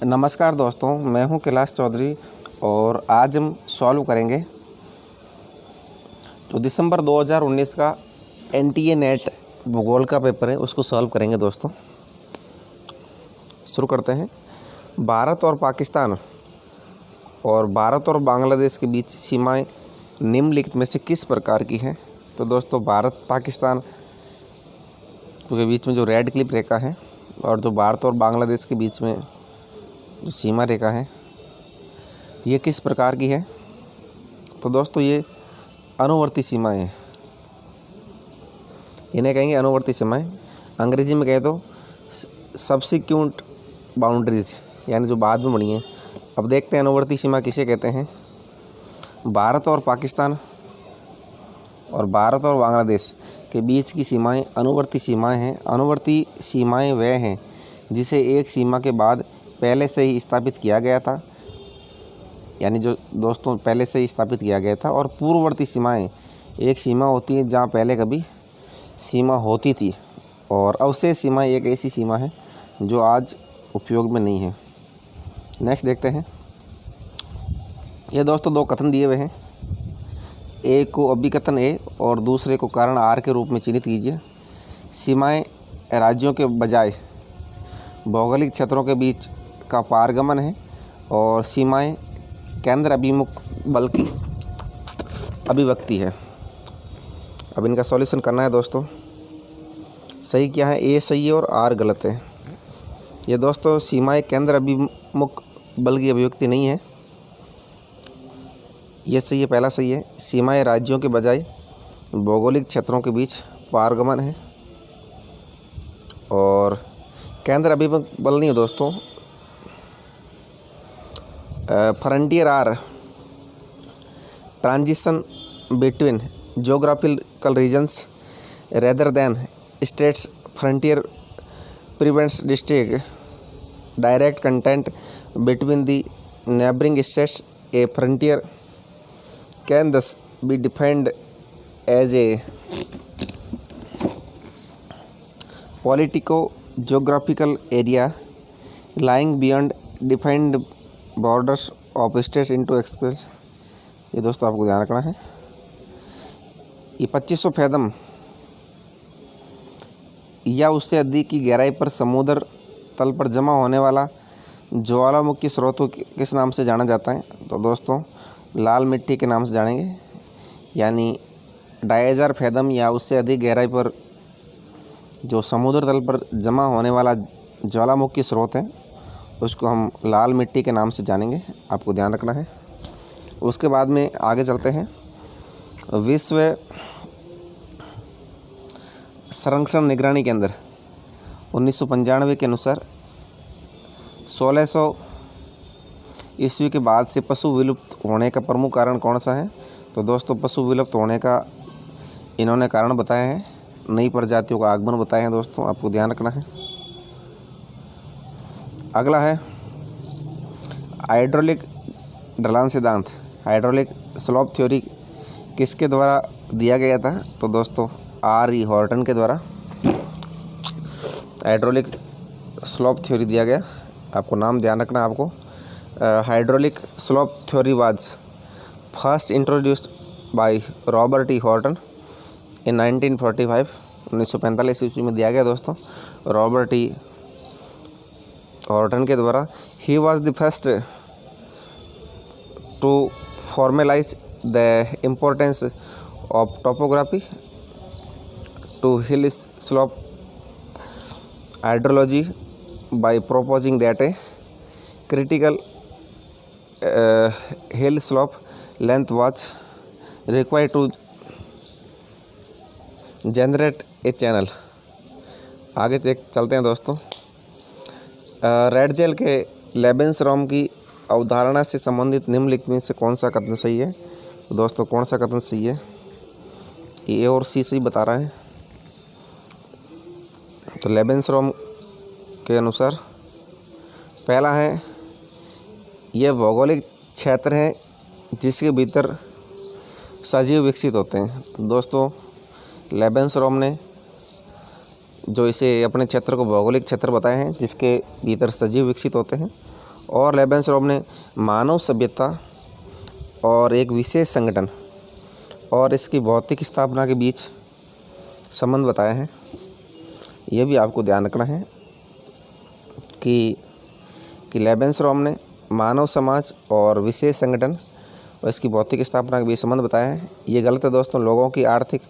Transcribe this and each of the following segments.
नमस्कार दोस्तों, मैं हूं कैलाश चौधरी और आज हम सॉल्व करेंगे तो दिसंबर 2019 का एनटीए नेट भूगोल का पेपर है, उसको सॉल्व करेंगे दोस्तों। शुरू करते हैं। भारत और पाकिस्तान और भारत और बांग्लादेश के बीच सीमाएं निम्नलिखित में से किस प्रकार की हैं? तो दोस्तों, भारत पाकिस्तान के बीच में जो रेड क्लिप रेखा है और जो भारत और बांग्लादेश के बीच में जो सीमा रेखा है, ये किस प्रकार की है? तो दोस्तों, ये अनुवर्ती सीमाएं हैं। इन्हें कहेंगे अनुवर्ती सीमाएं। अंग्रेजी में कहे तो सब्सिक्वेंट बाउंड्रीज, यानी जो बाद में बनी है। अब देखते हैं अनुवर्ती सीमा किसे कहते हैं। भारत और पाकिस्तान और भारत और बांग्लादेश के बीच की सीमाएं अनुवर्ती सीमाएं हैं। अनुवर्ती सीमाएं वह हैं जिसे एक सीमा के बाद पहले से ही स्थापित किया गया था, यानी जो दोस्तों पहले से ही स्थापित किया गया था। और पूर्ववर्ती सीमाएं एक सीमा होती है जहां पहले कभी सीमा होती थी, और अवशेष सीमाएं एक ऐसी सीमा है जो आज उपयोग में नहीं है। नेक्स्ट देखते हैं। ये दोस्तों दो कथन दिए हुए हैं। एक को अभिकथन ए और दूसरे को कारण आर के रूप में चिन्हित कीजिए। सीमाएं राज्यों के बजाय भौगोलिक क्षेत्रों के बीच का पारगमन है और सीमाएं केंद्र अभिमुख बल की अभिव्यक्ति है। अब इनका सॉल्यूशन करना है दोस्तों। सही क्या है? ए सही है और आर गलत है। ये दोस्तों सीमाएं केंद्र अभिमुख बल की अभिव्यक्ति नहीं है, ये सही है, पहला सही है। सीमाएं राज्यों के बजाय भौगोलिक क्षेत्रों के बीच पारगमन है और केंद्र अभिमुख बल नहीं है दोस्तों। Frontier are transition between geographical regions rather than states. Frontier prevents direct contact between the neighboring states. A frontier can thus be defined as a politico-geographical area lying beyond defined borders of states into express। ये दोस्तों आपको ध्यान रखना है। ये 2500 fathom या उससे अधिक की गहराई पर समुद्र तल पर जमा होने वाला ज्वालामुखी स्रोतों किस नाम से जाना जाता है? तो दोस्तों लाल मिट्टी के नाम से जानेंगे। यानी 2500 फैदम या उससे अधिक गहराई पर जो समुद्र तल पर जमा होने वाला ज्वालामुखी स्रोत है, उसको हम लाल मिट्टी के नाम से जानेंगे। आपको ध्यान रखना है। उसके बाद में आगे चलते हैं। विश्व संरक्षण निगरानी केंद्र 1995 के अनुसार 1600 ईस्वी के बाद से पशु विलुप्त होने का प्रमुख कारण कौन सा है? तो दोस्तों पशु विलुप्त होने का इन्होंने कारण बताए हैं, नई प्रजातियों का आगमन बताए हैं दोस्तों, आपको ध्यान रखना है। अगला है हाइड्रोलिक ढलान सिद्धांत। हाइड्रोलिक स्लोप थ्योरी किसके द्वारा दिया गया था? तो दोस्तों R.E. हॉर्टन के द्वारा हाइड्रोलिक स्लोप थ्योरी दिया गया। आपको नाम ध्यान रखना है। आपको hydraulic slope theory was first introduced by Robert E. Horton in 1945। 1945 ईस्वी में दिया गया दोस्तों, रॉबर्ट E. हॉर्टन के द्वारा। He was the first to formalise the importance of topography to hill slope hydrology by proposing that a critical hill slope length was required to generate a channel। आगे चलते हैं दोस्तों। Red jail के लेबेंसरॉम की अवधारणा से संबंधित निम्नलिखित में से कौन सा कथन सही है? तो दोस्तों कौन सा कथन सही है? ए और सी सही बता रहा है। तो लेबेंसरॉम के अनुसार पहला है, यह भौगोलिक क्षेत्र है जिसके भीतर सजीव विकसित होते हैं। तो दोस्तों लेबेंसरॉम ने जो इसे अपने क्षेत्र को भौगोलिक क्षेत्र बताए हैं जिसके भीतर सजीव विकसित होते हैं। और लेबेंसरॉम ने मानव सभ्यता और एक विशेष संगठन और इसकी भौतिक स्थापना के बीच संबंध बताया है। ये भी आपको ध्यान रखना है कि लेबेंसरॉम ने मानव समाज और विशेष संगठन और इसकी भौतिक स्थापना के बीच संबंध बताया है। ये गलत है दोस्तों, लोगों की आर्थिक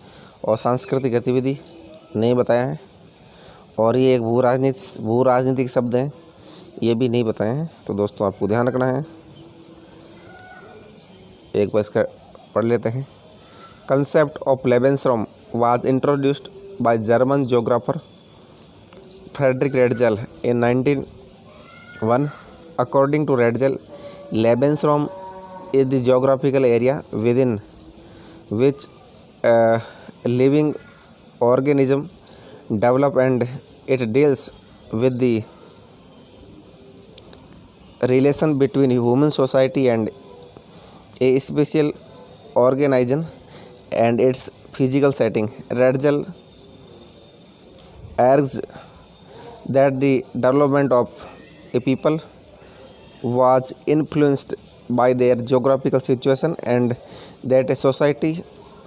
और सांस्कृतिक गतिविधि नहीं बताया है। और ये एक भू राजनीतिक शब्द है, ये भी नहीं बताए हैं। तो दोस्तों आपको ध्यान रखना है। एक बार इसका पढ़ लेते हैं। Concept of lebensraum was introduced by German geographer Friedrich Ratzel in 1901। According to Redzel, Lebensraum is the geographical area within which living organism develop, and it deals with the relation between human society and a special organism and its physical setting. Redzel argues that the development of a people was influenced by their geographical situation, and that a society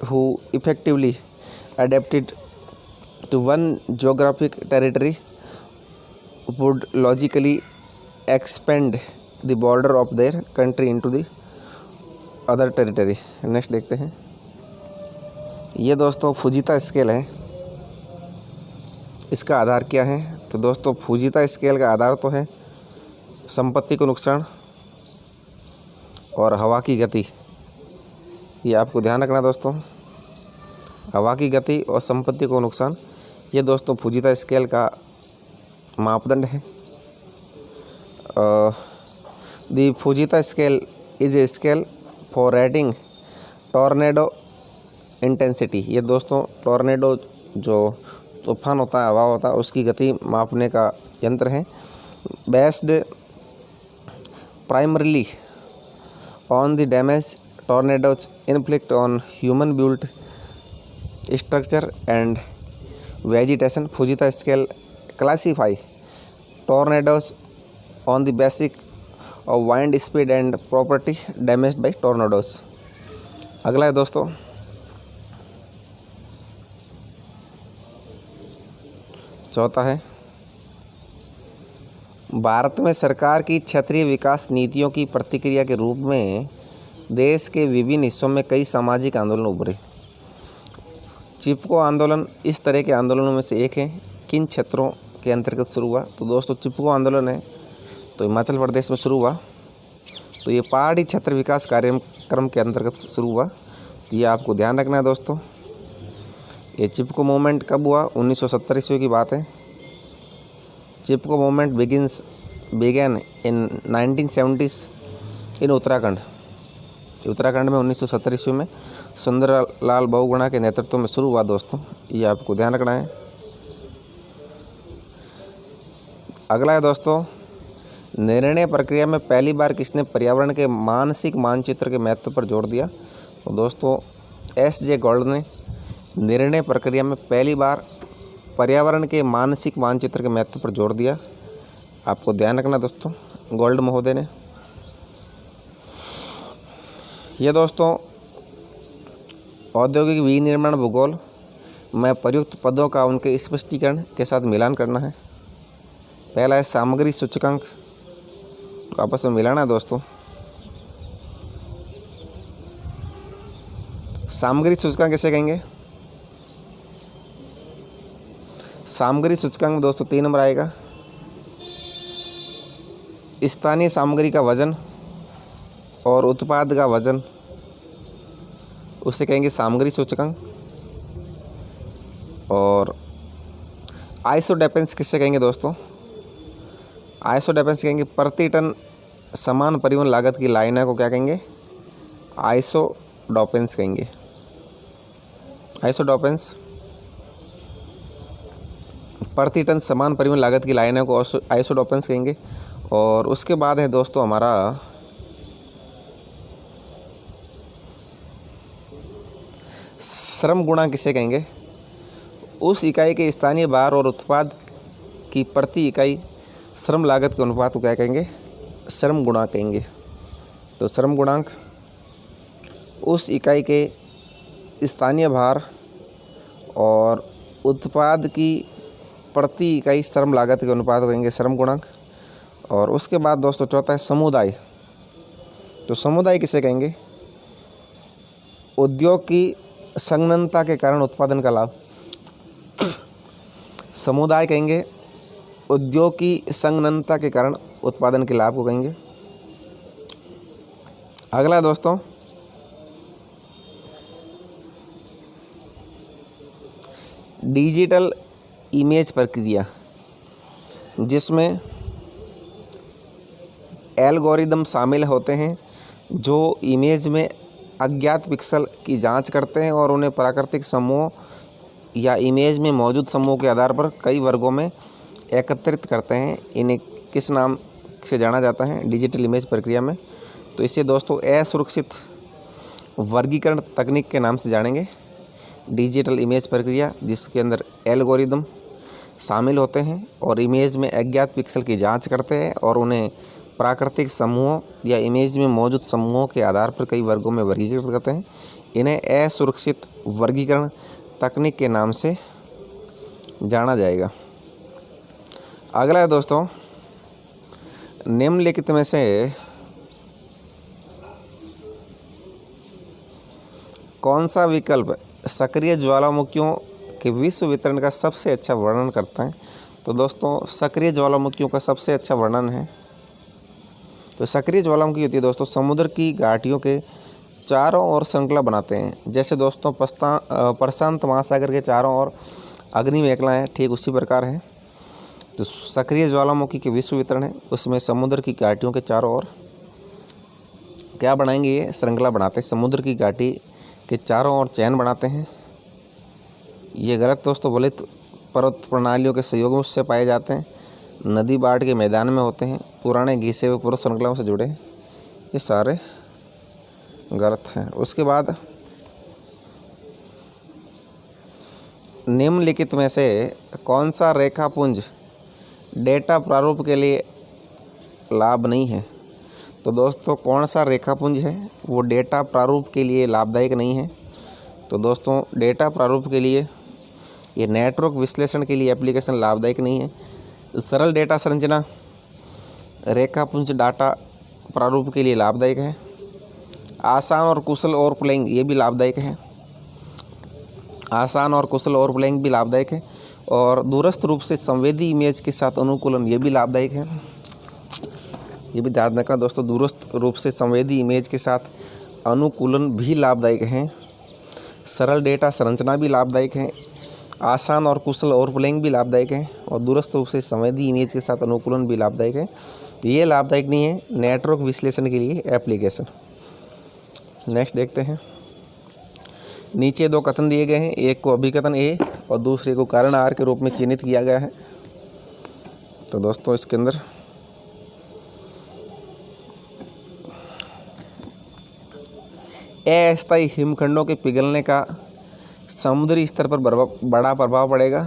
who effectively adapted to one geographic territory would logically expand the border of their country into the other territory. Next देखते हैं। ये दोस्तों फुजीता scale है। इसका आधार क्या है? तो दोस्तों फुजीता स्केल का आधार तो है संपत्ति को नुकसान और हवा की गति। ये आपको ध्यान रखना दोस्तों, हवा की गति और संपत्ति को नुकसान, ये दोस्तों फुजीता स्केल का मापदंड है। The Fujita scale is a scale for rating tornado intensity. ये दोस्तों टॉर्नेडो जो तूफान होता है, हवा होता है, उसकी गति मापने का यंत्र है। Based primarily on the damage tornadoes inflict on human built structure and vegetation. Fujita scale classify tornadoes on the basis of wind speed and property damaged by tornadoes. अगला है दोस्तों चौथा है भारत में सरकार की क्षेत्रीय विकास नीतियों की प्रतिक्रिया के रूप में देश के विभिन्न हिस्सों में कई सामाजिक आंदोलन उभरे। चिपको आंदोलन इस तरह के आंदोलनों में से एक है। किन क्षेत्रों के अंतर्गत शुरू हुआ? तो दोस्तों चिपको आंदोलन है तो हिमाचल प्रदेश में शुरू हुआ। तो ये पहाड़ी क्षेत्र विकास कार्यक्रम के अंतर्गत शुरू हुआ। ये आपको ध्यान रखना है दोस्तों। ये चिपको मूवमेंट कब हुआ? 1970 ईस्वी की बात है। चिपको मूवमेंट बिगेन इन 1970s इन उत्तराखंड। उत्तराखंड में 1970 ईस्वी में सुंदरलाल बहुगुणा के नेतृत्व में शुरू हुआ दोस्तों। ये आपको ध्यान रखना है। अगला है दोस्तों निर्णय प्रक्रिया में पहली बार किसने पर्यावरण के मानसिक मानचित्र के महत्व पर जोर दिया? तो दोस्तों S.J. गोल्ड ने निर्णय प्रक्रिया में पहली बार पर्यावरण के मानसिक मानचित्र के महत्व पर जोर दिया। आपको ध्यान रखना दोस्तों, गोल्ड महोदय ने। ये दोस्तों औद्योगिक विनिर्माण भूगोल में प्रयुक्त पदों का उनके स्पष्टीकरण के साथ मिलान करना है। पहला है सामग्री सूचकांक, आपस में मिलाना है दोस्तों। सामग्री सूचकांक कैसे कहेंगे? सामग्री सूचकांक में दोस्तों 3 नंबर आएगा। स्थानीय सामग्री का वजन और उत्पाद का वजन, उसे कहेंगे सामग्री सूचकांक। और आइसोडेपेंस किससे कहेंगे दोस्तों? आइसोडेपेंस कहेंगे प्रति टन समान परिवहन लागत की लाइन को क्या कहेंगे? आइसोडोपेंस कहेंगे। आइसोडोपेंस प्रति टन समान परिवहन लागत की लाइनों को आइसोडोपेंस कहेंगे। और उसके बाद है दोस्तों हमारा श्रम गुणांक किसे कहेंगे? उस इकाई के स्थानीय भार और उत्पाद की प्रति इकाई श्रम लागत के अनुपात को क्या कहेंगे? श्रम गुणांक कहेंगे। तो श्रम गुणांक उस इकाई के स्थानीय भार और उत्पाद की प्रति इकाई श्रम लागत के अनुपात को कहेंगे श्रम गुणांक। और उसके बाद दोस्तों चौथा है समुदाय। तो समुदाय किसे कहेंगे? उद्योग की संलग्नता के कारण उत्पादन का लाभ। समुदाय कहेंगे उद्योग की संलग्नता के कारण उत्पादन के लाभ को कहेंगे। अगला है दोस्तों डिजिटल इमेज प्रक्रिया, जिसमें एल्गोरिदम शामिल होते हैं जो इमेज में अज्ञात पिक्सल की जांच करते हैं और उन्हें प्राकृतिक समूह या इमेज में मौजूद समूह के आधार पर कई वर्गों में एकत्रित करते हैं। इन्हें किस नाम से जाना जाता है? डिजिटल इमेज प्रक्रिया में। तो इसे दोस्तों असुरक्षित वर्गीकरण तकनीक के नाम से जानेंगे। डिजिटल इमेज प्रक्रिया जिसके अंदर एल्गोरिदम शामिल होते हैं और इमेज में अज्ञात पिक्सल की जांच करते हैं और उन्हें प्राकृतिक समूहों या इमेज में मौजूद समूहों के आधार पर कई वर्गों में वर्गीकृत करते हैं। इन्हें असुरक्षित वर्गीकरण तकनीक के नाम से जाना जाएगा। अगला है दोस्तों निम्नलिखित में से कौन सा विकल्प सक्रिय ज्वालामुखियों के विश्व वितरण का सबसे अच्छा वर्णन करता है? तो दोस्तों सक्रिय ज्वालामुखियों का सबसे अच्छा वर्णन है। तो सक्रिय ज्वालामुखी होती है दोस्तों समुद्र की घाटियों के चारों ओर श्रृंखला बनाते हैं। जैसे दोस्तों प्रशांत महासागर के चारों ओर अग्नि मेखला है, ठीक उसी प्रकार है। तो सक्रिय ज्वालामुखी के विश्व वितरण है, उसमें समुद्र की घाटियों के चारों ओर क्या बनाएंगे? ये श्रृंखला बनाते हैं, समुद्र की घाटी के चारों ओर चैन बनाते हैं। ये गलत दोस्तों वलित पर्वत प्रणालियों के सहयोग से पाए जाते हैं, नदी बाढ़ के मैदान में होते हैं, पुराने घिसे हुए पूर्व श्रृंखलाओं से जुड़े हैं। ये सारे गलत हैं। उसके बाद निम्नलिखित में से कौन सा रेखापुंज डेटा प्रारूप के लिए लाभ नहीं है? तो दोस्तों कौन सा रेखापुंज है वो डेटा प्रारूप के लिए लाभदायक नहीं है? तो दोस्तों डेटा प्रारूप के लिए ये नेटवर्क विश्लेषण के लिए एप्लीकेशन लाभदायक नहीं है। सरल डेटा संरचना रेखापुंज डाटा प्रारूप के लिए लाभदायक है। आसान और कुशल ओवरप्लेइंग ये भी लाभदायक है। आसान और कुशल ओवरप्लेइंग भी लाभदायक है। और दूरस्थ रूप से संवेदी इमेज के साथ अनुकूलन ये भी लाभदायक है। ये भी ध्यान रखना दोस्तों, दूरस्थ रूप से संवेदी इमेज के साथ अनुकूलन भी लाभदायक है। सरल डेटा संरचना भी लाभदायक है। आसान और कुशल ओवरप्लेइंग भी लाभदायक है और दूरस्थ रूप से संवेदी इमेज के साथ अनुकूलन भी लाभदायक है। ये लाभदायक नहीं है नेटवर्क विश्लेषण के लिए एप्लीकेशन। नेक्स्ट देखते हैं। नीचे दो कथन दिए गए हैं, एक को अभिकथन ए और दूसरे को कारण आर के रूप में चिन्हित किया गया है। तो दोस्तों इसके अंदर अस्थायी हिमखंडों के पिघलने का समुद्री स्तर पर बड़ा प्रभाव पड़ेगा।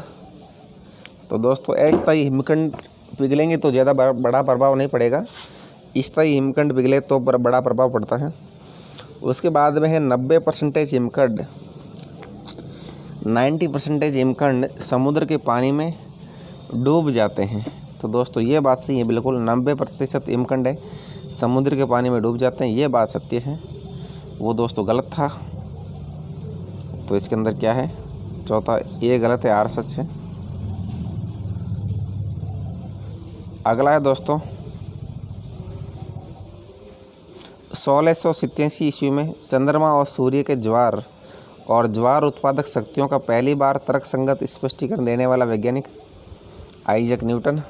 तो दोस्तों अस्थायी हिमखंड पिघलेंगे तो ज़्यादा बड़ा प्रभाव नहीं पड़ेगा, स्थायी हिमखंड पिघले तो बड़ा प्रभाव पड़ता है। उसके बाद में है 90% हिमखंड 90% हिमखंड समुद्र के पानी में डूब जाते हैं। तो दोस्तों ये बात सही है, बिल्कुल 90% हिमखंड है समुद्र के पानी में डूब जाते हैं, ये बात सत्य है। वो दोस्तों गलत था। तो इसके अंदर क्या है? चौथा ये गलत है, आर सच है। अगला है दोस्तों 1687 ईस्वी में चंद्रमा और सूर्य के ज्वार और ज्वार उत्पादक शक्तियों का पहली बार तर्कसंगत स्पष्टीकरण देने वाला वैज्ञानिक आइजैक न्यूटन,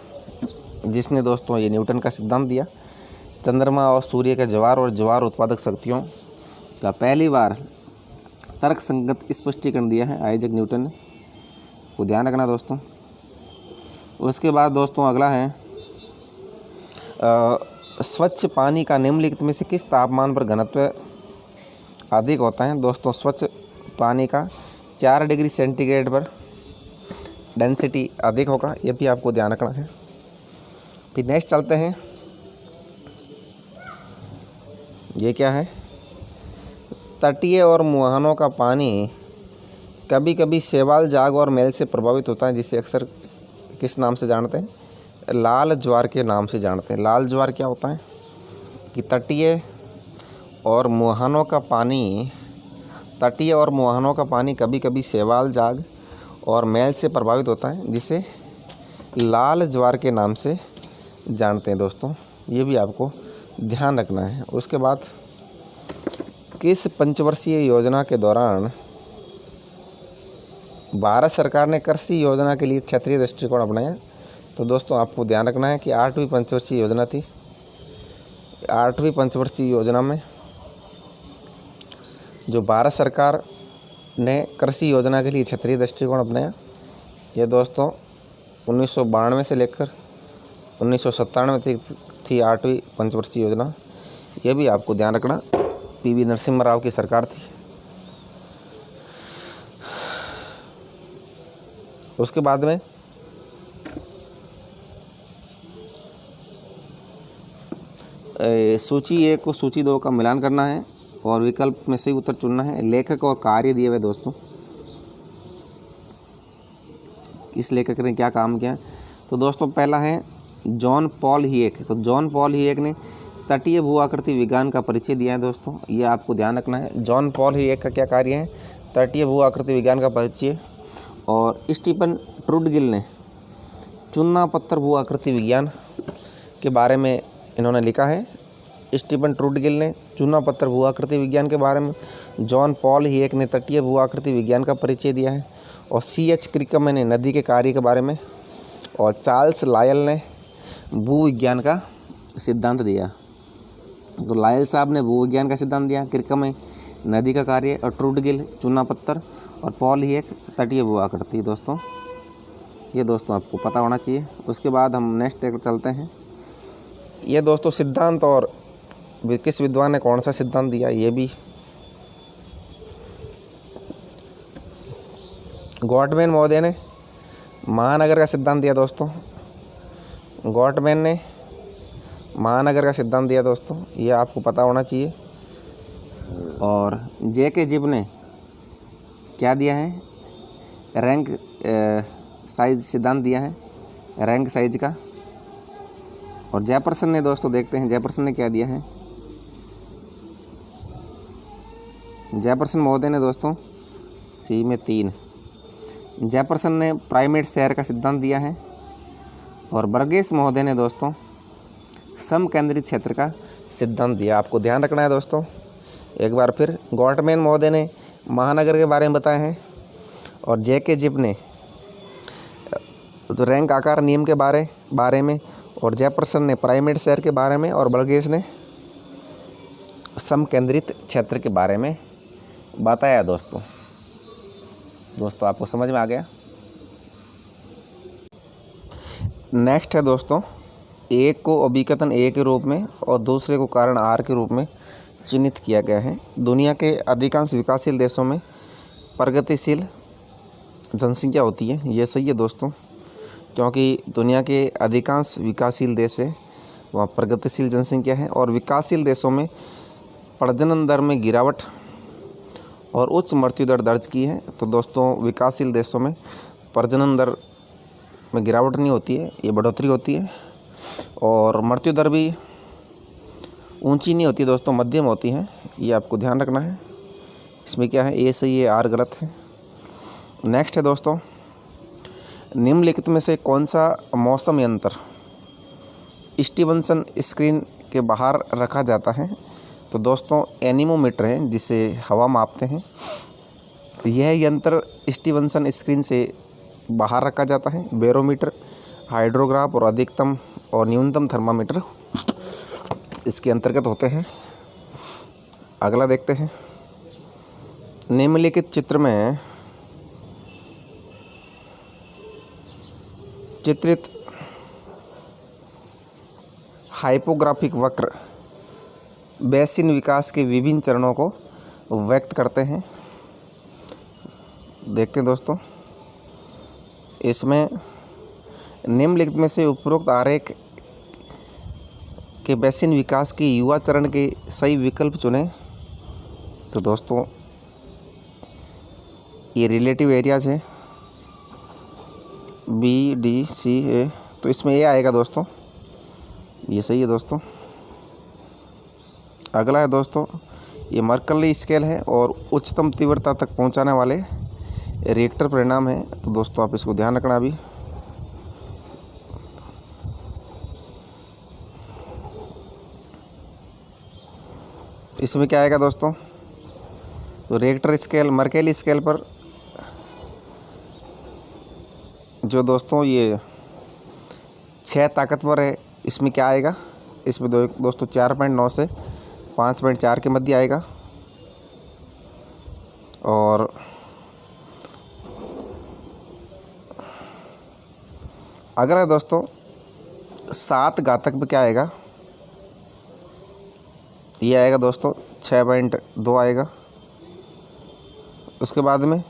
जिसने दोस्तों ये न्यूटन का सिद्धांत दिया। चंद्रमा और सूर्य के ज्वार और ज्वार उत्पादक शक्तियों का पहली बार तर्कसंगत स्पष्टीकरण दिया है आइजैक न्यूटन ने, को ध्यान रखना दोस्तों। उसके बाद दोस्तों अगला है स्वच्छ पानी का निम्नलिखित में से किस तापमान पर घनत्व अधिक होता है? दोस्तों स्वच्छ पानी का 4 डिग्री सेंटीग्रेड पर डेंसिटी अधिक होगा, ये भी आपको ध्यान रखना है। फिर नेक्स्ट चलते हैं ये क्या है? तटीय और मुहानों का पानी कभी कभी शैवाल, जाग और मैल से प्रभावित होता है, जिसे अक्सर किस नाम से जानते हैं? लाल ज्वार के नाम से जानते हैं। लाल ज्वार क्या होता है कि तटीय और मुहानों का पानी कभी कभी शैवाल, जाग और मैल से प्रभावित होता है, जिसे लाल ज्वार के नाम से जानते हैं दोस्तों। ये भी आपको ध्यान रखना है। उसके बाद किस पंचवर्षीय योजना के दौरान भारत सरकार ने कृषि योजना के लिए क्षेत्रीय दृष्टिकोण अपनाया? तो दोस्तों आपको ध्यान रखना है कि 8वीं पंचवर्षीय योजना थी। 8वीं पंचवर्षीय योजना में जो भारत सरकार ने कृषि योजना के लिए क्षेत्रीय दृष्टिकोण अपनाया, ये दोस्तों 1992 से लेकर 1997 तक थी 8वीं पंचवर्षीय योजना। ये भी आपको ध्यान रखना। पीवी नरसिम्हा राव की सरकार थी। उसके बाद में सूची 1 को सूची 2 का मिलान करना है और विकल्प में से उत्तर चुनना है। लेखक और कार्य दिए हुए दोस्तों, इस लेखक ने क्या काम किया? तो दोस्तों पहला है जॉन पॉल हीएक। तो जॉन पॉल हीएक ने तटीय भू आकृति विज्ञान का परिचय दिया है दोस्तों, ये आपको ध्यान रखना है। जॉन पॉल हीएक का क्या कार्य है? तटीय भू आकृति विज्ञान का परिचय। और स्टीफन ट्रुडगिल ने चुन्ना पत्थर भू आकृति विज्ञान के बारे में इन्होंने लिखा है। स्टीफन ट्रुडगिल ने चुना पत्थर भू आकृति विज्ञान के बारे में, जॉन पॉल हीएक ने तटीय भू आकृति विज्ञान का परिचय दिया है, और C.H. क्रिकम ने नदी के कार्य के बारे में, और चार्ल्स लायल ने भू विज्ञान का सिद्धांत दिया। तो लायल साहब ने भू विज्ञान का सिद्धांत दिया, क्रिकम नदी का कार्य, और ट्रुडगिल चुना पत्थर, और पॉल हीएक तटीय भू आकृति। दोस्तों ये दोस्तों आपको पता होना चाहिए। उसके बाद हम नेक्स्ट एक चलते हैं। ये दोस्तों सिद्धांत और किस विद्वान ने कौन सा सिद्धांत दिया, ये भी गॉटमैन महोदय ने महानगर का सिद्धांत दिया दोस्तों। गॉटमैन ने महानगर का सिद्धांत दिया दोस्तों, ये आपको पता होना चाहिए। और J.K. जिब ने क्या दिया है? रैंक साइज सिद्धांत दिया है, रैंक साइज का। और जैफरसन ने दोस्तों देखते हैं जैफरसन ने क्या दिया है। जैफरसन महोदय ने दोस्तों C में 3, जैफरसन ने प्राइमेट शहर का सिद्धांत दिया है। और बर्गेस महोदय ने दोस्तों समकेंद्रित क्षेत्र का सिद्धांत दिया। आपको ध्यान रखना है दोस्तों। एक बार फिर गॉटमैन महोदय ने महानगर के बारे में बताया है, और J.K. जिब ने तो रैंक आकार नियम के बारे में, और जैफरसन ने प्राइमेट शहर के बारे में, और बर्गेस ने समकेंद्रित क्षेत्र के बारे में बताया दोस्तों। आपको समझ में आ गया। नेक्स्ट है दोस्तों, एक को अभिकथन A के रूप में और दूसरे को कारण R के रूप में चिन्हित किया गया है। दुनिया के अधिकांश विकासशील देशों में प्रगतिशील जनसंख्या होती है। ये सही है दोस्तों, क्योंकि दुनिया के अधिकांश विकासशील देश है वहाँ प्रगतिशील जनसंख्या है। और विकासशील देशों में प्रजनन दर में गिरावट और उच्च मृत्यु दर दर्ज की है। तो दोस्तों विकासशील देशों में प्रजनन दर में गिरावट नहीं होती है, ये बढ़ोतरी होती है। और मृत्यु दर भी ऊंची नहीं होती दोस्तों, मध्यम होती है। ये आपको ध्यान रखना है। इसमें क्या है, A सही है, R गलत है। नेक्स्ट है दोस्तों, निम्नलिखित में से कौन सा मौसम यंत्र स्टीवनसन स्क्रीन के बाहर रखा जाता है? तो दोस्तों एनीमोमीटर है, जिसे हवा मापते हैं। यह यंत्र स्टीवनसन स्क्रीन से बाहर रखा जाता है। बैरोमीटर, हाइड्रोग्राफ और अधिकतम और न्यूनतम थर्मामीटर इसके अंतर्गत होते हैं। अगला देखते हैं। निम्नलिखित चित्र में चित्रित हाइपोग्राफिक वक्र बेसिन विकास के विभिन्न चरणों को व्यक्त करते हैं। देखते हैं दोस्तों, इसमें निम्नलिखित में से उपरोक्त आरेख के बेसिन विकास के युवा चरण के सही विकल्प चुनें। तो दोस्तों ये रिलेटिव एरियाज है BDCA, तो इसमें ये आएगा दोस्तों, ये सही है दोस्तों। अगला है दोस्तों, ये मर्कल्ली स्केल है और उच्चतम तीव्रता तक पहुंचाने वाले रिएक्टर परिणाम है। तो दोस्तों आप इसको ध्यान रखना। अभी इसमें क्या आएगा दोस्तों, तो रिएक्टर स्केल मर्केली स्केल पर जो दोस्तों ये 6 ताकतवर है, इसमें क्या आएगा, इसमें दोस्तों 4.9 से 5.4 के मध्य आएगा। और अगर है दोस्तों 7 घातक में क्या आएगा, ये आएगा दोस्तों 6.2 आएगा। उसके बाद में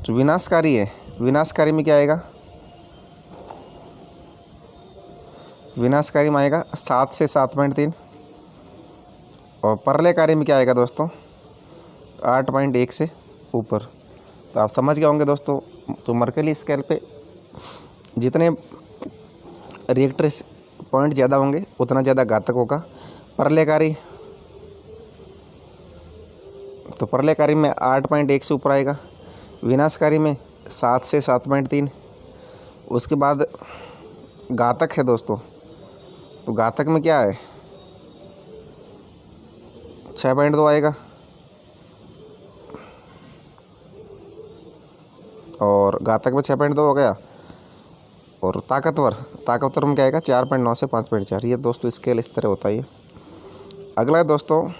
जो विनाशकारी है, विनाशकारी में क्या आएगा, विनाशकारी में आएगा 7 से 7.3। और परलेकारी में क्या आएगा दोस्तों, 8.1 से ऊपर। तो आप समझ गए होंगे दोस्तों, तो मर्कली स्केल पे जितने रिएक्टर पॉइंट ज़्यादा होंगे उतना ज़्यादा घातक होगा। परलेकारी, तो परलेकारी में 8.1 से ऊपर आएगा। विनाशकारी में 7 से 7.3। उसके बाद घातक है दोस्तों, तो घातक में क्या है, 6.2 आएगा। और घातक में 6.2 हो गया। और ताकतवर में क्या आएगा, 4.9 से 5.4। ये दोस्तों स्केल इस तरह होता है ये। अगला है दोस्तों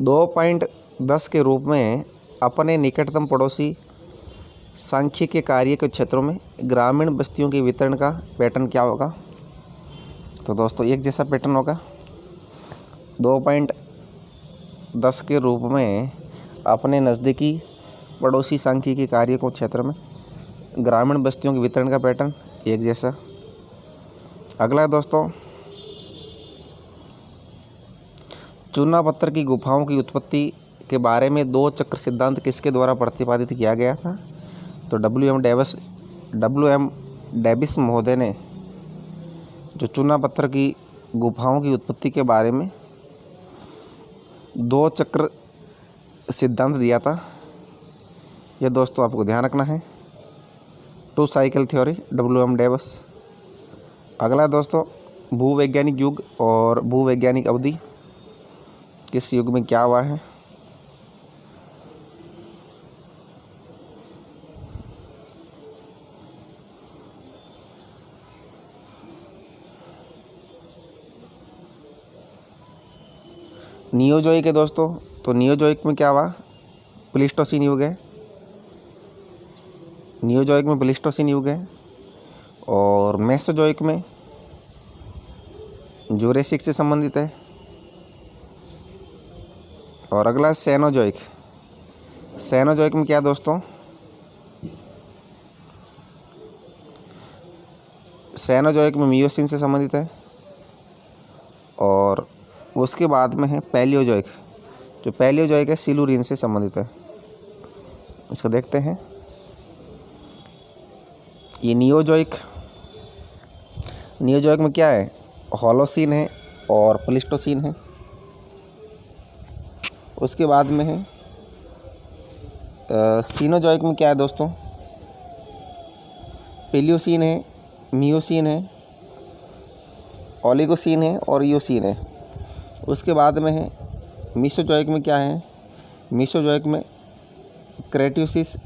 2.10 के रूप में अपने निकटतम पड़ोसी सांख्यिकीय कार्य के क्षेत्रों में ग्रामीण बस्तियों के वितरण का पैटर्न क्या होगा। तो दोस्तों एक जैसा पैटर्न होगा। 2.10 के रूप में अपने नज़दीकी पड़ोसी सांख्यिकीय कार्य को क्षेत्र में ग्रामीण बस्तियों के वितरण का पैटर्न एक जैसा। अगला है दोस्तों चूना पत्थर की गुफाओं की उत्पत्ति के बारे में 2 चक्र सिद्धांत किसके द्वारा प्रतिपादित किया गया था। तो WM डेविस महोदय ने जो चूना पत्थर की गुफाओं की उत्पत्ति के बारे में 2 चक्र सिद्धांत दिया था। यह दोस्तों आपको ध्यान रखना है, 2 साइकिल थ्योरी, WM डेविस। अगला है दोस्तों भूवैज्ञानिक युग और भूवैज्ञानिक अवधि, किस युग में क्या हुआ है। नियोजोइक है दोस्तों, तो नियोजोइक में क्या हुआ, प्लीस्टोसीन युग है। नियोजोइक में प्लीस्टोसीन युग है। और मेसोजोइक में जूरेसिक से संबंधित है। और अगला सेनोजोइक। सेनोजोइक में क्या है दोस्तों, सेनोजोइक में मियोसिन से संबंधित है। और उसके बाद में है पैलियोजोइक। जो पैलियोजोइक है सिलुरिन से संबंधित है। इसको देखते हैं। ये नियोजोइक में क्या है, होलोसीन है और प्लीस्टोसीन है। उसके बाद में है सीनोजोइक में क्या है दोस्तों, पेलियोसीन है, मियोसीन है, ओलिगोसीन है और इयोसीन है। उसके बाद में है मीसोजोइक में क्या है, मीसोजोइक में क्रेटियोसिस,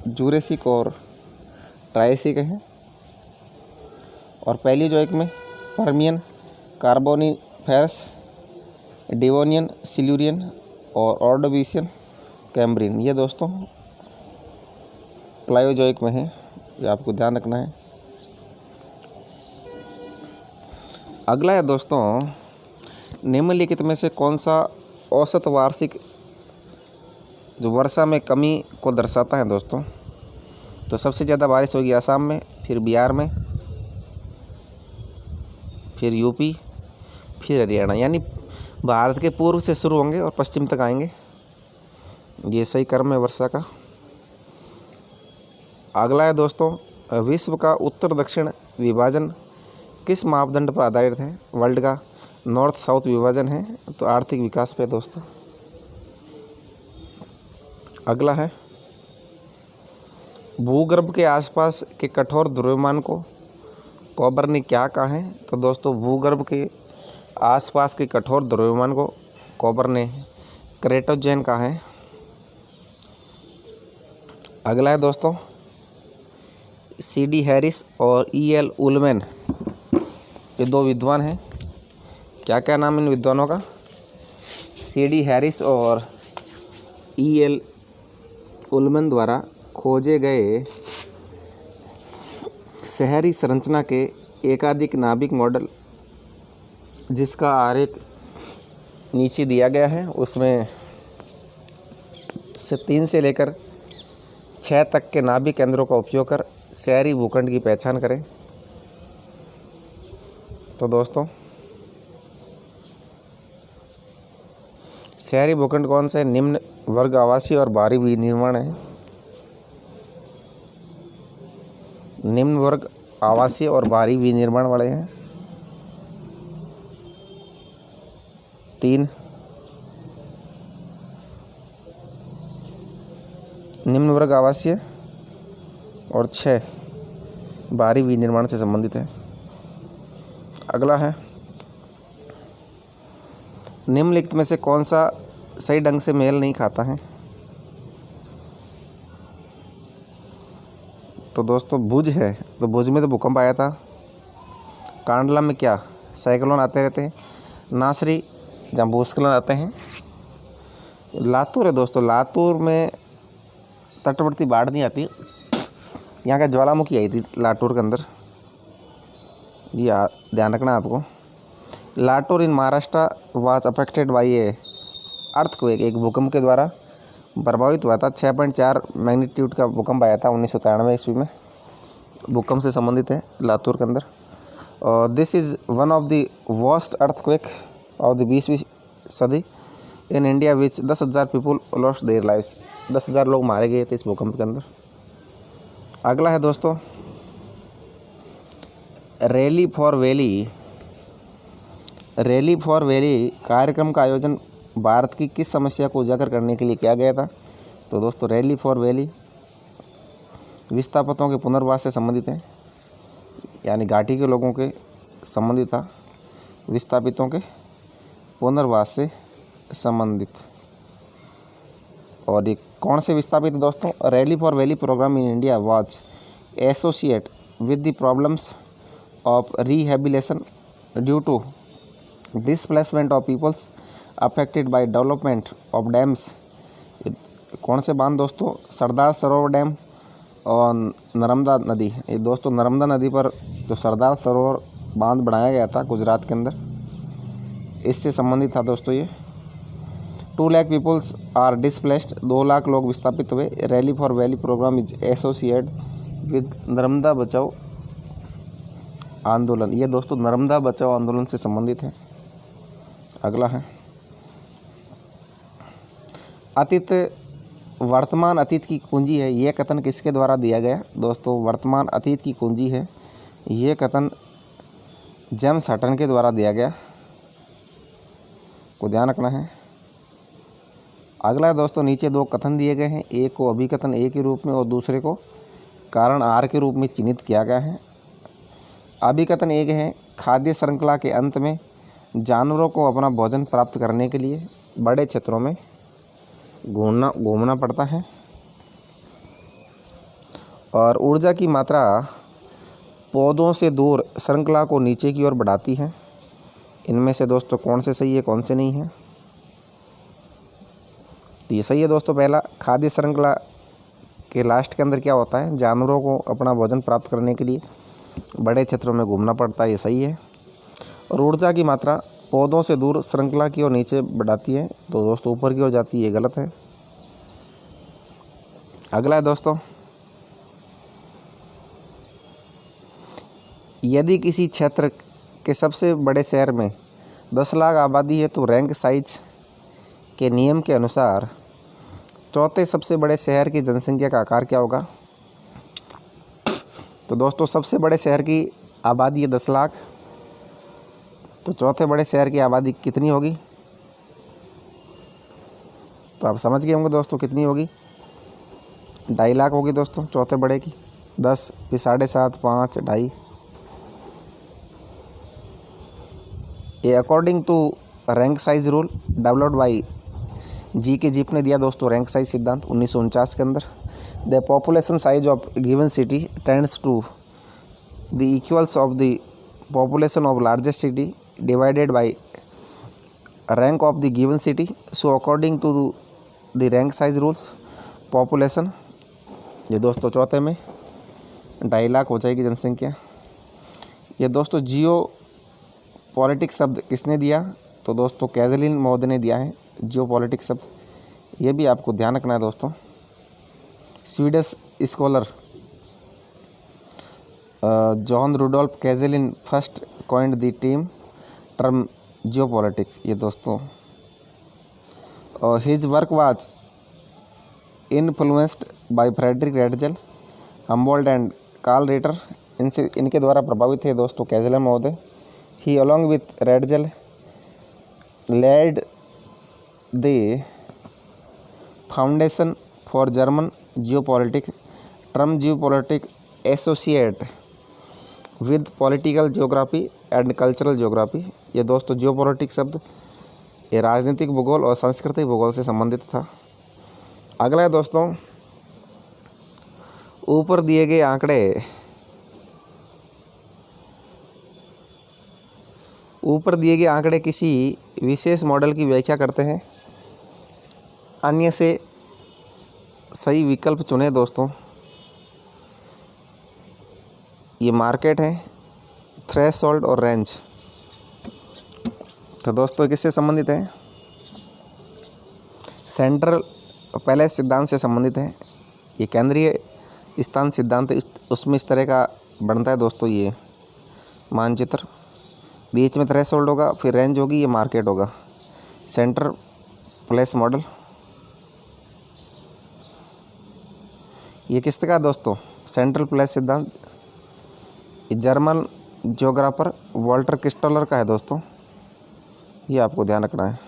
जूरेसिक और ट्रायसिक है। और पैलियोजोइक में पर्मियन, कार्बोनिफेरस, डिवोनियन, सिल्यूरियन और ऑर्डोविशियन, कैम्ब्रियन। ये दोस्तों प्लायोजोइक में है, ये आपको ध्यान रखना है। अगला है दोस्तों निम्नलिखित में से कौन सा औसत वार्षिक जो वर्षा में कमी को दर्शाता है दोस्तों। तो सबसे ज़्यादा बारिश होगी असम में, फिर बिहार में, फिर यूपी, फिर हरियाणा। यानी भारत के पूर्व से शुरू होंगे और पश्चिम तक आएंगे। ये सही क्रम है वर्षा का। अगला है दोस्तों, विश्व का उत्तर दक्षिण विभाजन किस मापदंड पर आधारित है? वर्ल्ड का नॉर्थ साउथ विभाजन है तो आर्थिक विकास पे दोस्तों। अगला है, भूगर्भ के आसपास के कठोर द्रव्यमान को कॉपर ने क्या कहा है? तो दोस्तों भूगर्भ के आसपास के कठोर द्रव्यमान को कॉपर ने क्रेटोजेन कहा है। अगला है दोस्तों, C.D. हैरिस और E.L. उलमैन, ये दो विद्वान हैं। क्या क्या नाम इन विद्वानों का? C.D. हैरिस और E.L. उलमैन द्वारा खोजे गए शहरी संरचना के एकाधिक नाभिक मॉडल, जिसका आरेख नीचे दिया गया है, उसमें से 3 से लेकर 6 तक के नाभिक केंद्रों का उपयोग कर शहरी भूखंड की पहचान करें। तो दोस्तों शहरी भूखंड कौन से? निम्न वर्ग आवासीय और भारी विनिर्माण है। निम्न वर्ग आवासीय और भारी विनिर्माण वाले हैं। 3 निम्न वर्ग आवासीय और 6 भारी विनिर्माण से संबंधित है। अगला है, निम्नलिखित में से कौन सा सही ढंग से मेल नहीं खाता है? तो दोस्तों भुज है, तो भुज में तो भूकंप आया था। कांडला में क्या? साइक्लोन आते रहते हैं। नासरी, जहाँ भूस्खलन आते हैं। लातूर है दोस्तों, लातूर में तटवर्ती बाढ़ नहीं आती, यहाँ का ज्वालामुखी आई थी लातूर के अंदर, ये ध्यान रखना आपको। Latur in Maharashtra was affected by a earthquake, एक भूकंप के द्वारा प्रभावित हुआ था। 6.4 मैग्नीट्यूड का भूकंप आया था 1993 ईस्वी में। भूकंप से संबंधित है लातूर के अंदर। और this is one of the worst earthquake of the 20वीं सदी in India which 10,000 people lost their lives, 10,000 लोग मारे गए थे इस भूकंप के अंदर। अगला है दोस्तों, रैली फॉर वैली कार्यक्रम का आयोजन भारत की किस समस्या को उजागर करने के लिए किया गया था? तो दोस्तों रैली फॉर वैली विस्थापितों के पुनर्वास से संबंधित है, यानी घाटी के लोगों के संबंधित था, विस्थापितों के पुनर्वास से संबंधित। और ये कौन से विस्थापित दोस्तों? Rally for Valley programme in India was associate with the problems of rehabilitation due to displacement of peoples affected by development of dams. कौन से बांध दोस्तों? सरदार सरोवर डैम और नर्मदा नदी। ये दोस्तों नर्मदा नदी पर जो सरदार सरोवर बांध बनाया गया था गुजरात के अंदर, इससे संबंधित था दोस्तों ये। 2 lakh peoples are displaced, 2 lakh लोग विस्थापित हुए। Rally for Valley programme is associate with Narmada Bachao Andolan. ये दोस्तों नर्मदा बचाओ आंदोलन से संबंधित है। अगला है, अतीत वर्तमान अतीत की कुंजी है, ये कथन किसके द्वारा दिया गया? दोस्तों वर्तमान अतीत की कुंजी है, ये कथन जेम्स हटन के द्वारा दिया गया, को ध्यान रखना है। अगला है दोस्तों, नीचे 2 कथन दिए गए हैं, एक को अभिकथन ए के रूप में और दूसरे को कारण आर के रूप में चिन्हित किया गया है। अभिकथन एक है, खाद्य श्रृंखला के अंत में जानवरों को अपना भोजन प्राप्त करने के लिए बड़े क्षेत्रों में घूमना पड़ता है और ऊर्जा की मात्रा पौधों से दूर श्रृंखला को नीचे की ओर बढ़ाती है। इनमें से दोस्तों कौन से सही है, कौन से नहीं है? तो ये सही है दोस्तों पहला। खाद्य श्रृंखला के लास्ट के अंदर क्या होता है? जानवरों को अपना भोजन प्राप्त करने के लिए बड़े क्षेत्रों में घूमना पड़ता है, ये सही है। और ऊर्जा की मात्रा पौधों से दूर श्रृंखला की ओर नीचे बढ़ाती है, तो दोस्तों ऊपर की ओर जाती है, ये गलत है। अगला है दोस्तों, यदि किसी क्षेत्र के सबसे बड़े शहर में 10 लाख आबादी है तो रैंक साइज के नियम के अनुसार चौथे सबसे बड़े शहर की जनसंख्या का आकार क्या होगा। तो दोस्तों सबसे बड़े शहर की आबादी है 10 लाख, तो चौथे बड़े शहर की आबादी कितनी होगी। तो आप समझ गए होंगे दोस्तों कितनी होगी, 2.5 लाख होगी दोस्तों चौथे बड़े की। 10 फिर 7.5 5 2.5। ये according to rank size rule developed by G K Zipf ने दिया दोस्तों रैंक साइज सिद्धांत 1949 के अंदर। The population size of given city tends to the equals of the population of largest city divided by rank of the given city. So according to the rank size rules population, ये दोस्तों चौथे में 2.5 लाख हो जाएगी जनसंख्या। ये दोस्तों जियो politics शब्द किसने दिया, तो दोस्तों कैजलिन महोदय ने दिया है जियो पॉलिटिक्स शब्द, ये भी आपको ध्यान रखना है दोस्तों। Swedish scholar John Rudolf Kjellen first coined the team term जियो पॉलिटिक्स, ये दोस्तों। His work was influenced by Friedrich Ratzel, Humboldt and Carl Ritter, इनके द्वारा प्रभावित थे दोस्तों कैजलिन महोदय। He along with Ratzel laid the foundation for German geopolitik term geopolitik associate with political geography and cultural geography, ये दोस्तों geopolitic शब्द ये राजनीतिक भूगोल और सांस्कृतिक भूगोल से संबंधित था। अगला है दोस्तों, ऊपर दिए गए आंकड़े किसी विशेष मॉडल की व्याख्या करते हैं, अन्य से सही विकल्प चुने दोस्तों। ये मार्केट है, थ्रेशोल्ड और रेंज। तो दोस्तों किससे संबंधित है, सेंट्रल पैलेस सिद्धांत से संबंधित है। ये केंद्रीय स्थान सिद्धांत है, उसमें इस तरह का बनता है दोस्तों ये मानचित्र। बीच में थ्रेशोल्ड होगा, फिर रेंज होगी, ये मार्केट होगा, सेंट्रल प्लेस मॉडल। ये किसका का दोस्तों, सेंट्रल प्लेस सिद्धांत जर्मन जियोग्राफर वॉल्टर क्रिस्टलर का है दोस्तों, ये आपको ध्यान रखना है।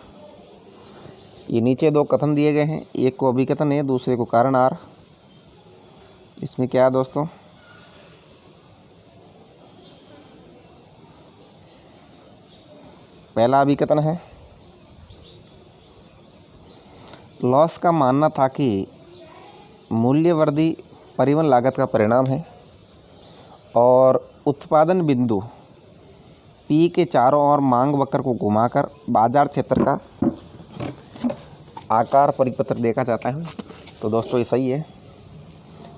ये नीचे 2 कथन दिए गए हैं, एक को अभिकथन है, दूसरे को कारण आर। इसमें क्या है दोस्तों, पहला अभिकथन है, लॉस का मानना था कि मूल्यवर्धी परिवहन लागत का परिणाम है और उत्पादन बिंदु पी के चारों ओर मांग वक्र को घुमाकर बाजार क्षेत्र का आकार परिपत्र देखा जाता है। तो दोस्तों ये सही है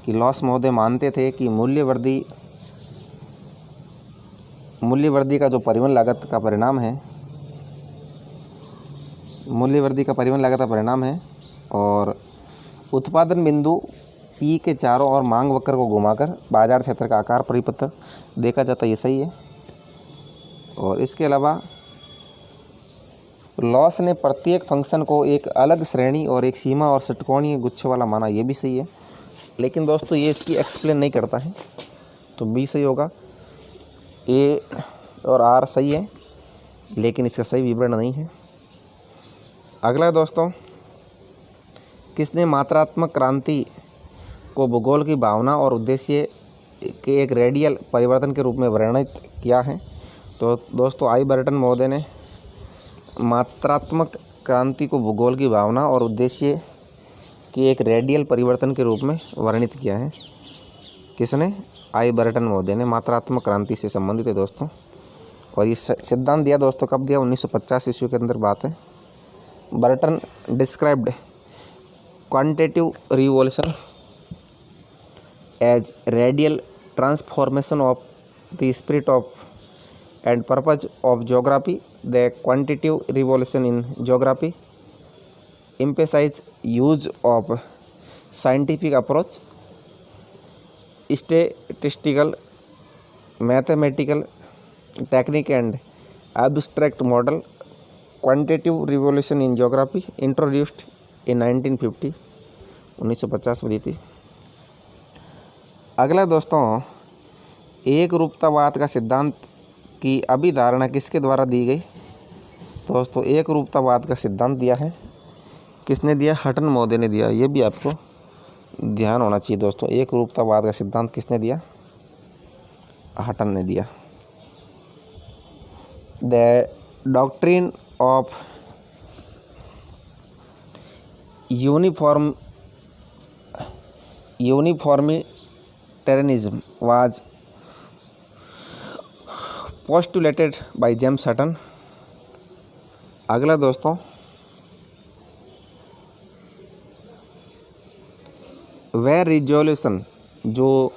कि लॉस महोदय मानते थे कि मूल्यवर्धी का जो परिवहन लागत का परिणाम है, और उत्पादन बिंदु पी के चारों ओर मांग वक्र को घुमाकर बाजार क्षेत्र का आकार परिपत्र देखा जाता है, ये सही है। और इसके अलावा लॉस ने प्रत्येक फंक्शन को एक अलग श्रेणी और एक सीमा और षटकोणीय गुच्छ वाला माना, ये भी सही है। लेकिन दोस्तों ये इसकी एक्सप्लेन नहीं करता है, तो बी सही होगा। ए और आर सही है, लेकिन इसका सही विवरण नहीं है। अगला दोस्तों, किसने मात्रात्मक क्रांति को भूगोल की भावना और उद्देश्य के एक रेडियल परिवर्तन के रूप में वर्णित किया है। तो दोस्तों आई बर्टन महोदय ने मात्रात्मक क्रांति को भूगोल की भावना और उद्देश्य के एक रेडियल परिवर्तन के रूप में वर्णित किया है। किसने? आई बर्टन महोदय ने। मात्रात्मक क्रांति से संबंधित है दोस्तों। और ये सिद्धांत दिया दोस्तों कब दिया? 1950 ईस्वी के अंदर बात है। Burton described quantitative revolution as radial transformation of the spirit of and purpose of geography. The quantitative revolution in geography emphasize use of scientific approach, statistical mathematical technique and abstract model quantitative revolution in geography introduced in 1950, 1950 में दी थी। अगला दोस्तों, एक रूपतावाद का सिद्धांत की अभिधारणा किसके द्वारा दी गई? दोस्तों एक रूपतावाद का सिद्धांत दिया है, किसने दिया? हटन महोदय ने दिया। ये भी आपको ध्यान होना चाहिए दोस्तों, एक रूपतावाद का सिद्धांत किसने दिया? हटन ने दिया। The doctrine of uniformitarianism was postulated by James Hutton. अगला दोस्तों, वह रिजोल्यूशन जो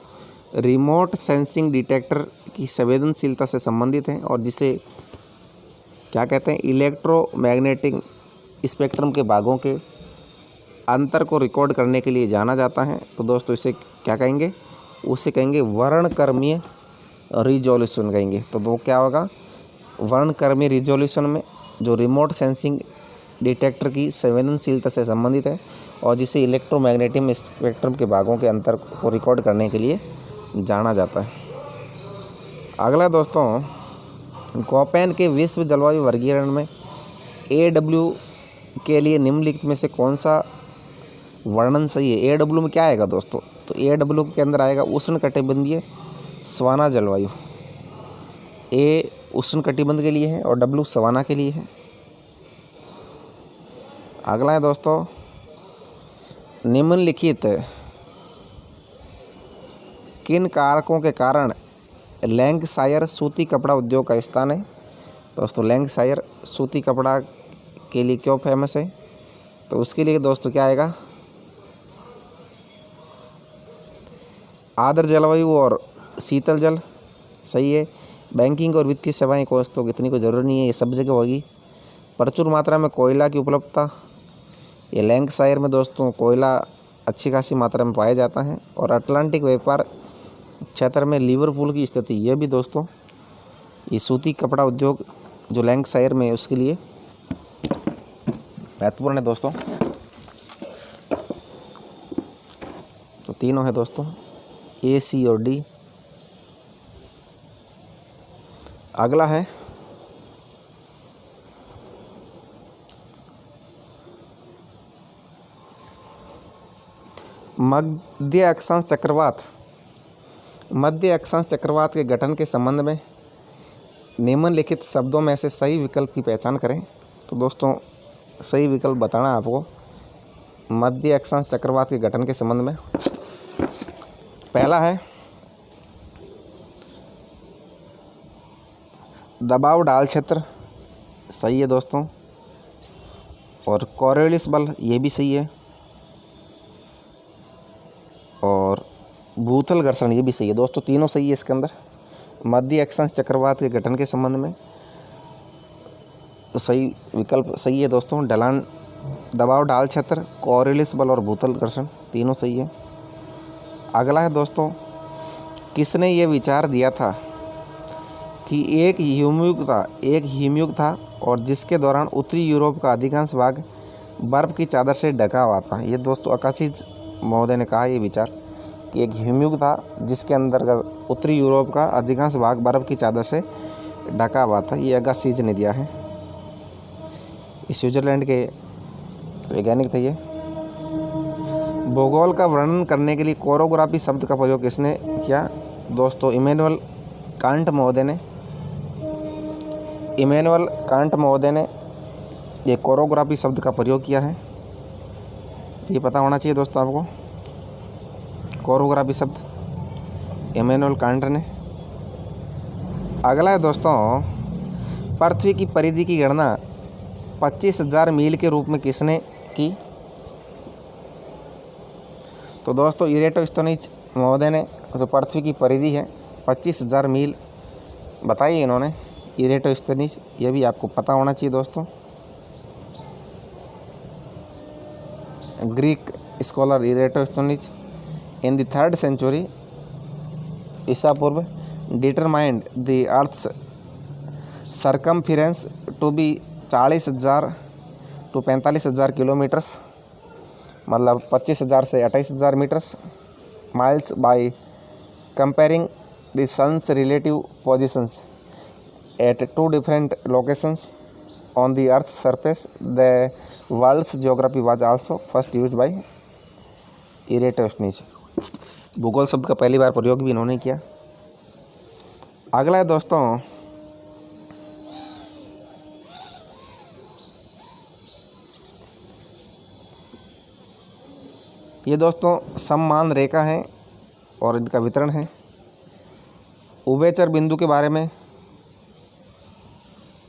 रिमोट सेंसिंग डिटेक्टर की संवेदनशीलता से संबंधित है और जिसे क्या कहते हैं? इलेक्ट्रोमैग्नेटिक स्पेक्ट्रम के भागों के अंतर को रिकॉर्ड करने के लिए जाना जाता है। तो दोस्तों इसे क्या कहेंगे? उसे कहेंगे वर्णक्रमीय रिजोल्यूशन कहेंगे। तो दो क्या होगा? वर्णक्रमीय रिजोल्यूशन में जो रिमोट सेंसिंग डिटेक्टर की संवेदनशीलता से संबंधित है और जिसे इलेक्ट्रोमैग्नेटिक स्पेक्ट्रम के भागों के अंतर को रिकॉर्ड करने के लिए जाना जाता है। अगला दोस्तों, कोपेन के विश्व जलवायु वर्गीकरण में AW के लिए निम्नलिखित में से कौन सा वर्णन सही है? AW में क्या आएगा दोस्तों? तो AW के अंदर आएगा उष्णकटिबंधीय सवाना जलवायु। A उष्णकटिबंध के लिए है और W सवाना के लिए है। अगला है दोस्तों, निम्नलिखित किन कारकों के कारण लैंकशायर सूती कपड़ा उद्योग का स्थान है? दोस्तों लैंकशायर सूती कपड़ा के लिए क्यों फेमस है? तो उसके लिए दोस्तों क्या आएगा? आर्द्र जलवायु और शीतल जल, सही है। बैंकिंग और वित्तीय सेवाएं दोस्तों इतनी कोई ज़रूरी नहीं है, ये सब जगह होगी। प्रचुर मात्रा में कोयला की उपलब्धता, ये लैंकशायर में दोस्तों कोयला अच्छी खासी मात्रा में पाया जाता है। और अटलांटिक व्यापार क्षेत्र में लिवरपूल की स्थिति, यह भी दोस्तों ये सूती कपड़ा उद्योग जो लैंकशायर में है उसके लिए महत्वपूर्ण है दोस्तों। तो तीनों है दोस्तों, A, C और D। अगला है मध्य अक्षांश चक्रवात। मध्य अक्षांश चक्रवात के गठन के संबंध में निम्नलिखित शब्दों में से सही विकल्प की पहचान करें। तो दोस्तों सही विकल्प बताना आपको मध्य अक्षांश चक्रवात के गठन के संबंध में। पहला है दबाव ढाल क्षेत्र, सही है दोस्तों। और कोरियोलिस बल, ये भी सही है। और भूतल घर्षण, ये भी सही है दोस्तों। तीनों सही है इसके अंदर। मध्य अक्षांश चक्रवात के गठन के संबंध में तो सही विकल्प सही है दोस्तों। ढलान, दबाव ढाल क्षेत्र, कोरियोलिस बल और भूतल घर्षण तीनों सही है। अगला है दोस्तों, किसने ये विचार दिया था कि एक हिमयुग था और जिसके दौरान उत्तरी यूरोप का अधिकांश भाग बर्फ़ की चादर से ढका हुआ था? ये दोस्तों अकाशीज महोदय ने कहा ये विचार कि एक हिमयुग था जिसके अंतर्गत उत्तरी यूरोप का अधिकांश भाग बर्फ़ की चादर से ढका हुआ था। ये अगासीज ने दिया है। स्विट्ज़रलैंड के वैज्ञानिक थे ये। भूगोल का वर्णन करने के लिए कोरोग्राफी शब्द का प्रयोग किसने किया? दोस्तों इमैनुअल कांट महोदय ने ये कोरोग्राफी शब्द का प्रयोग किया है। ये पता होना चाहिए दोस्तों आपको, कोरोग्राफी शब्द इमैनुअल कांट ने। अगला है दोस्तों, पृथ्वी की परिधि की गणना 25,000 मील के रूप में किसने की? तो दोस्तों इरेटोस्थनीज महोदय ने जो पृथ्वी की परिधि है 25,000 मील बताई इन्होंने, इरेटोस्थनीज। ये भी आपको पता होना चाहिए दोस्तों। Greek scholar Eratosthenes in the 3rd century ईसा पूर्व determined the earth's circumference to be 40,000 to 45,000 kilometres, मतलब 25,000 से 28,000 metres miles, by comparing the sun's relative positions at two different locations on the earth surface. The world's geography was also first used by Eratosthenes. भूगोल शब्द का पहली बार प्रयोग भी इन्होंने किया। अगला है दोस्तों ये दोस्तों सममान रेखा है और इनका वितरण है। उभयचर बिंदु के बारे में,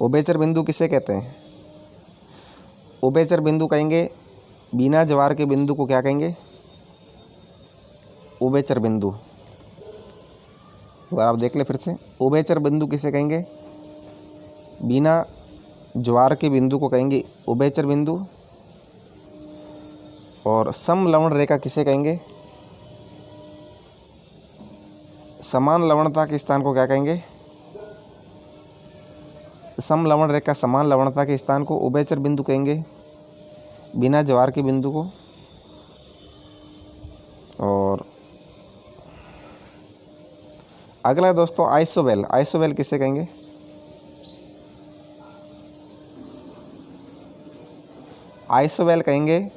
उभयचर बिंदु किसे कहते हैं? उभयचर बिंदु कहेंगे बिना ज्वार के बिंदु को क्या कहेंगे? उभयचर बिंदु। अगर आप देख ले फिर से, उभयचर बिंदु किसे कहेंगे? बिना ज्वार के बिंदु को कहेंगे उभयचर बिंदु। और समलवण रेखा किसे कहेंगे? समान लवणता के स्थान को क्या कहेंगे? समलवण रेखा समान लवणता के स्थान को उभयचर बिंदु कहेंगे, बिना ज्वार के बिंदु को। और अगला है दोस्तों आइसोवेल। आइसोवेल किसे कहेंगे? आइसोवेल कहेंगे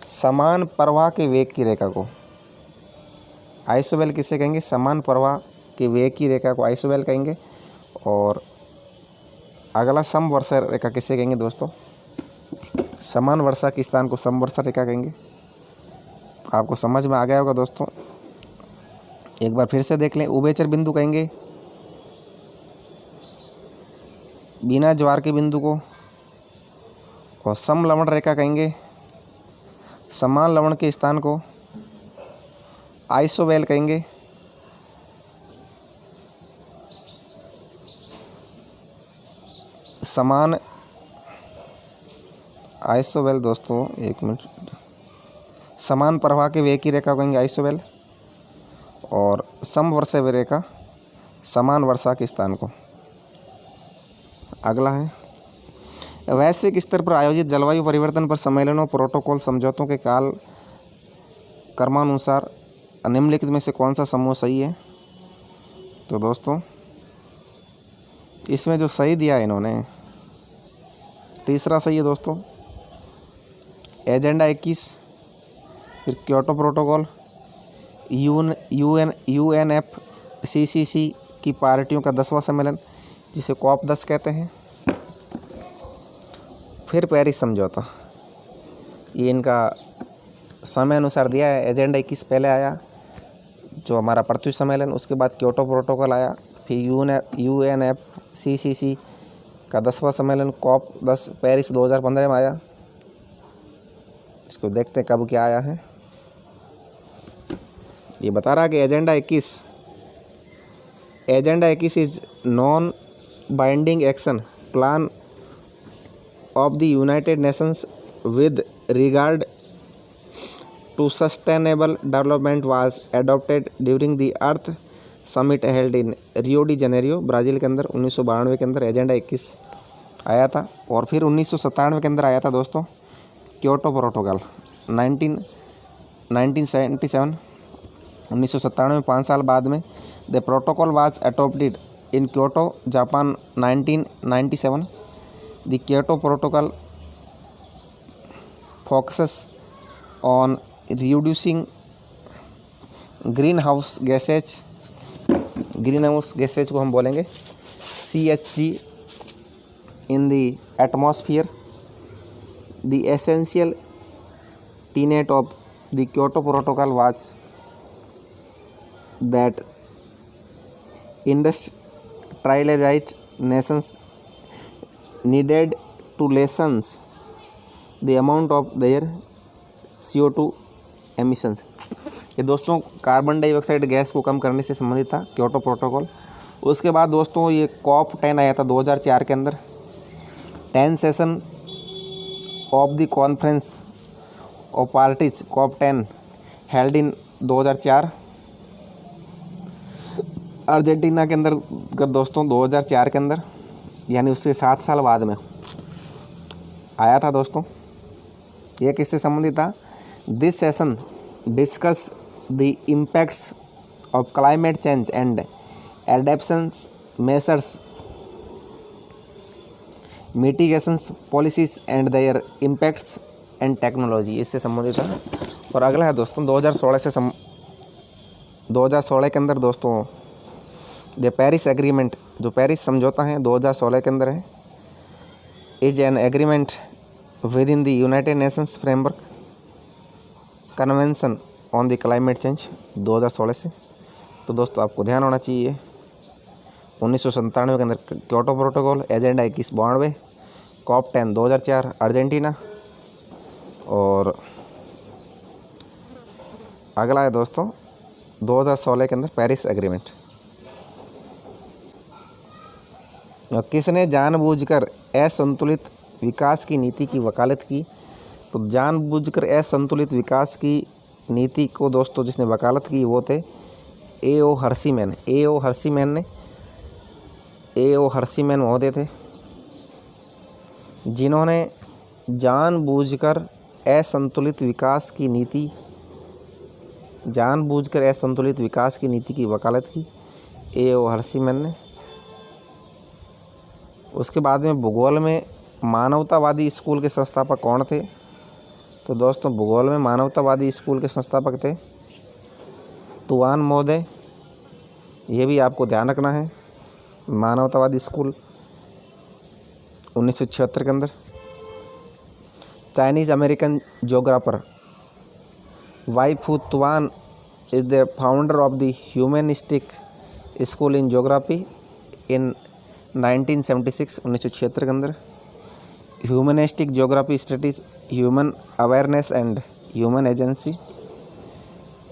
समान प्रवाह के वेग की रेखा को। आइसोवेल किसे कहेंगे? समान प्रवाह के वेग की रेखा को आइसोवेल कहेंगे। और अगला समवर्षा रेखा किसे कहेंगे दोस्तों? समान वर्षा के स्थान को समवर्षा रेखा कहेंगे। आपको समझ में आ गया होगा दोस्तों। एक बार फिर से देख लें। उभयचर बिंदु कहेंगे बिना ज्वार के बिंदु को, और समलवण रेखा कहेंगे समान लवण के स्थान को आइसोवेल कहेंगे। समान आइसोवेल दोस्तों, एक मिनट, समान प्रवाह के वेग की रेखा कहेंगे आइसोवेल। और समवर्षा रेखा समान वर्षा के स्थान को। अगला है वैश्विक स्तर पर आयोजित जलवायु परिवर्तन पर सम्मेलनों, प्रोटोकॉल, समझौतों के काल क्रमानुसार निम्नलिखित में से कौन सा समूह सही है? तो दोस्तों इसमें जो सही दिया है इन्होंने, तीसरा सही है दोस्तों, एजेंडा 21। फिर क्योटो प्रोटोकॉल, UNFCCC की पार्टियों का 10वां सम्मेलन जिसे COP 10 कहते हैं। फिर पेरिस समझौता, ये इनका समय अनुसार दिया है। एजेंडा 21 पहले आया जो हमारा पृथ्वी सम्मेलन, उसके बाद क्योटो प्रोटोकॉल आया, फिर UNFCCC का 10वां सम्मेलन COP 10 पेरिस 2015 में आया। इसको देखते हैं कब क्या आया है। ये बता रहा कि agenda 21 is non binding action plan of the United Nations with regard to sustainable development was adopted during the Earth Summit held in Rio de Janeiro, Brazil के अंदर 1992 के अंदर एजेंडा 21 आया था। और फिर 1997 के अंदर आया था दोस्तों क्योटो प्रोटोकॉल 1997। 1997 में 5 साल बाद में the protocol was adopted in Kyoto, Japan 1997। The Kyoto Protocol focuses on reducing greenhouse gases को हम बोलेंगे CHG in the atmosphere. The essential tenet of the Kyoto Protocol was that industrialized nations needed to lessen the amount of their CO2 emissions। ये दोस्तों carbon dioxide gas को कम करने से संबंधित था क्योटो प्रोटोकॉल। उसके बाद दोस्तों ये COP 10 आया था 2004 के अंदर। 10 session of the conference of parties COP 10 held in 2004। Argentina के अंदर अगर दोस्तों 2004 के अंदर, यानी उससे 7 साल बाद में आया था दोस्तों। यह किससे संबंधित था? This session discuss the impacts of climate change and adaptations measures mitigations policies and their impacts and technology, इससे संबंधित है। और अगला है दोस्तों 2016 के अंदर दोस्तों द पेरिस एग्रीमेंट, जो पेरिस समझौता है 2016 के अंदर है, is an agreement with in the United Nations framework convention on the climate change 2016 से। तो दोस्तों आपको ध्यान होना चाहिए 1997 के अंदर Kyoto protocol, agenda 2192, COP10 2004 Argentina. और अगला है दोस्तों 2016 के अंदर पेरिस एग्रीमेंट। किसने जानबूझकर असंतुलित विकास की नीति की वकालत की? तो जानबूझकर असंतुलित विकास की नीति को दोस्तों जिसने वकालत की वो थे A.O. हर्सीमैन महोदय थे, जिन्होंने जानबूझकर असंतुलित विकास की नीति की वकालत की A.O. हर्सीमैन ने। उसके बाद में भूगोल में मानवतावादी स्कूल के संस्थापक कौन थे? तो दोस्तों भूगोल में मानवतावादी स्कूल के संस्थापक थे तुआन महोदय। ये भी आपको ध्यान रखना है, मानवतावादी स्कूल 1976 के अंदर। Chinese American geographer Yi Fu Tuan is the founder of the humanistic school in geography in 1976 1976 के अंदर। Humanistic geography studies human awareness and human agency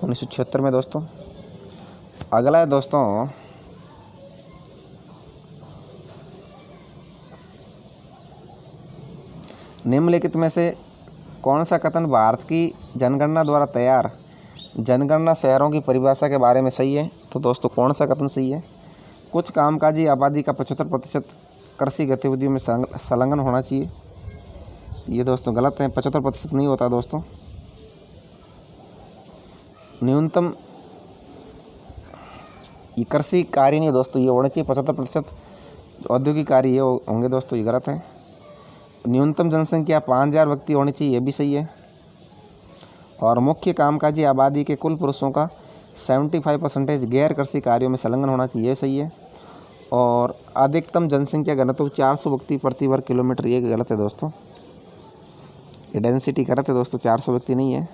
1976 में दोस्तों। अगला है दोस्तों निम्नलिखित में से कौन सा कथन भारत की जनगणना द्वारा तैयार जनगणना शहरों की परिभाषा के बारे में सही है? तो दोस्तों कौन सा कथन सही है? कुछ कामकाजी आबादी का 75% कृषि गतिविधियों में संलग्न होना चाहिए। ये दोस्तों गलत है, 75% नहीं होता दोस्तों। न्यूनतम ये कृषि कार्य नहीं है दोस्तों, ये होना चाहिए 75% औद्योगिक कार्य ये होंगे दोस्तों, ये गलत है। न्यूनतम जनसंख्या 5000 व्यक्ति होनी चाहिए, ये भी सही है। और मुख्य कामकाजी आबादी के कुल पुरुषों का 75% गैर कृषि कार्यों में संलग्न होना चाहिए, ये सही है। और अधिकतम जनसंख्या घनत्व 400 व्यक्ति प्रति वर्ग किलोमीटर, ये गलत है दोस्तों। ये डेंसिटी गलत है दोस्तों, 400 व्यक्ति नहीं है।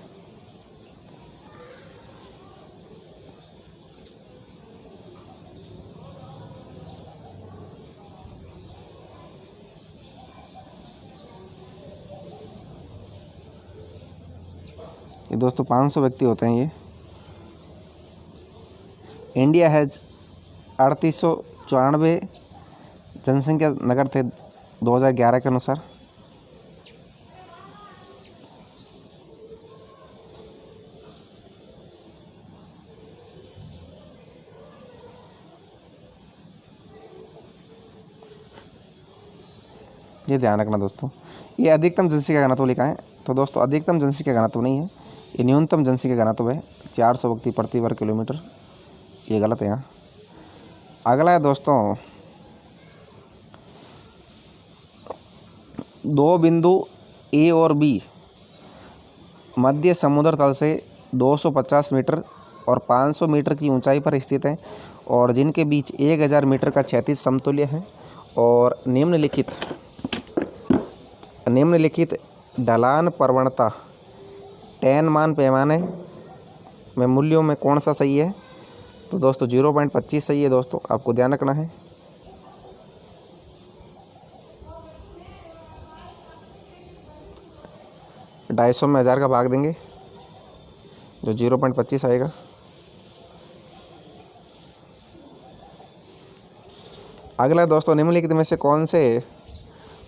ये दोस्तों 500 व्यक्ति होते हैं ये। इंडिया हैज़ 3894 जनसंख्या नगर थे 2011 के अनुसार। ये ध्यान रखना दोस्तों, ये अधिकतम जनसंख्या घनत्व लिखा है, तो दोस्तों अधिकतम जनसंख्या घनत्व नहीं है, ये न्यूनतम जनसंख्या घनत्व है 400 व्यक्ति प्रति वर्ग किलोमीटर, ये गलत है यहाँ। अगला है दोस्तों 2 बिंदु ए और बी मध्य समुद्र तल से 250 मीटर और 500 मीटर की ऊंचाई पर स्थित हैं और जिनके बीच 1000 मीटर का क्षैतिज समतुल्य है। और निम्नलिखित ढलान प्रवणता टैन मान पैमाने में मूल्यों में कौन सा सही है? तो दोस्तों 0.25 सही है दोस्तों, आपको ध्यान रखना है। ढाई सौ में 1000 का भाग देंगे जो 0.25 आएगा। अगला दोस्तों निम्नलिखित में से कौन से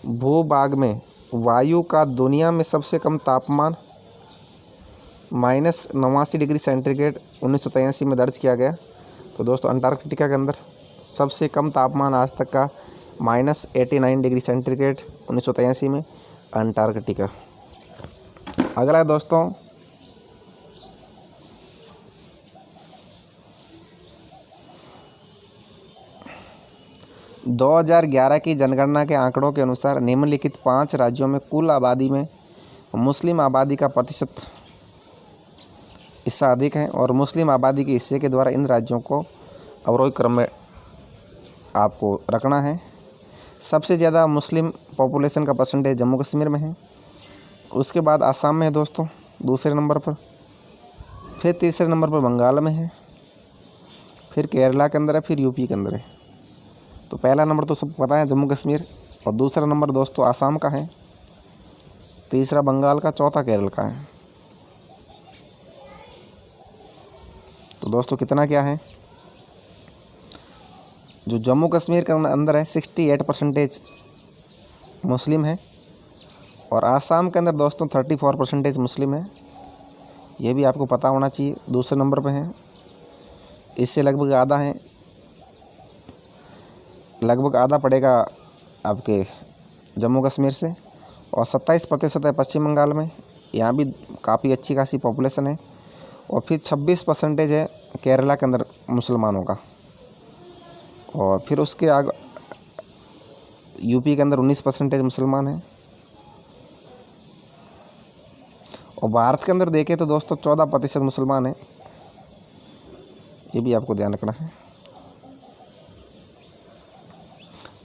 भूभाग में वायु का दुनिया में सबसे कम तापमान -89 डिग्री सेंटीग्रेड 1983 में दर्ज किया गया? तो दोस्तों अंटार्कटिका के अंदर सबसे कम तापमान आज तक का -89 डिग्री सेंटीग्रेड 1983 में अंटार्कटिका। अगला है दोस्तों 2011 की जनगणना के आंकड़ों के अनुसार निम्नलिखित 5 राज्यों में कुल आबादी में मुस्लिम आबादी का प्रतिशत हिस्सा अधिक है और मुस्लिम आबादी के हिस्से के द्वारा इन राज्यों को अवरोही क्रम में आपको रखना है। सबसे ज़्यादा मुस्लिम पॉपुलेशन का परसेंटेज जम्मू कश्मीर में है, उसके बाद आसाम में है दोस्तों दूसरे नंबर पर, फिर तीसरे नंबर पर बंगाल में है, फिर केरला के अंदर है, फिर यूपी के अंदर है। तो पहला नंबर तो सबको पता है जम्मू कश्मीर, और दूसरा नंबर दोस्तों आसाम का है, तीसरा बंगाल का, चौथा केरल का है। तो दोस्तों कितना क्या है, जो जम्मू कश्मीर के अंदर है 68% मुस्लिम है और आसाम के अंदर दोस्तों 34% मुस्लिम है। ये भी आपको पता होना चाहिए। दूसरे नंबर पे है, इससे लगभग आधा है, लगभग आधा पड़ेगा आपके जम्मू कश्मीर से, और 27% है पश्चिम बंगाल में, यहाँ भी काफ़ी अच्छी खासी पॉपुलेशन है। और फिर 26% है केरला के अंदर मुसलमानों का, और फिर उसके आगे यूपी के अंदर 19% मुसलमान हैं। और भारत के अंदर देखें तो दोस्तों 14% मुसलमान हैं, ये भी आपको ध्यान रखना है।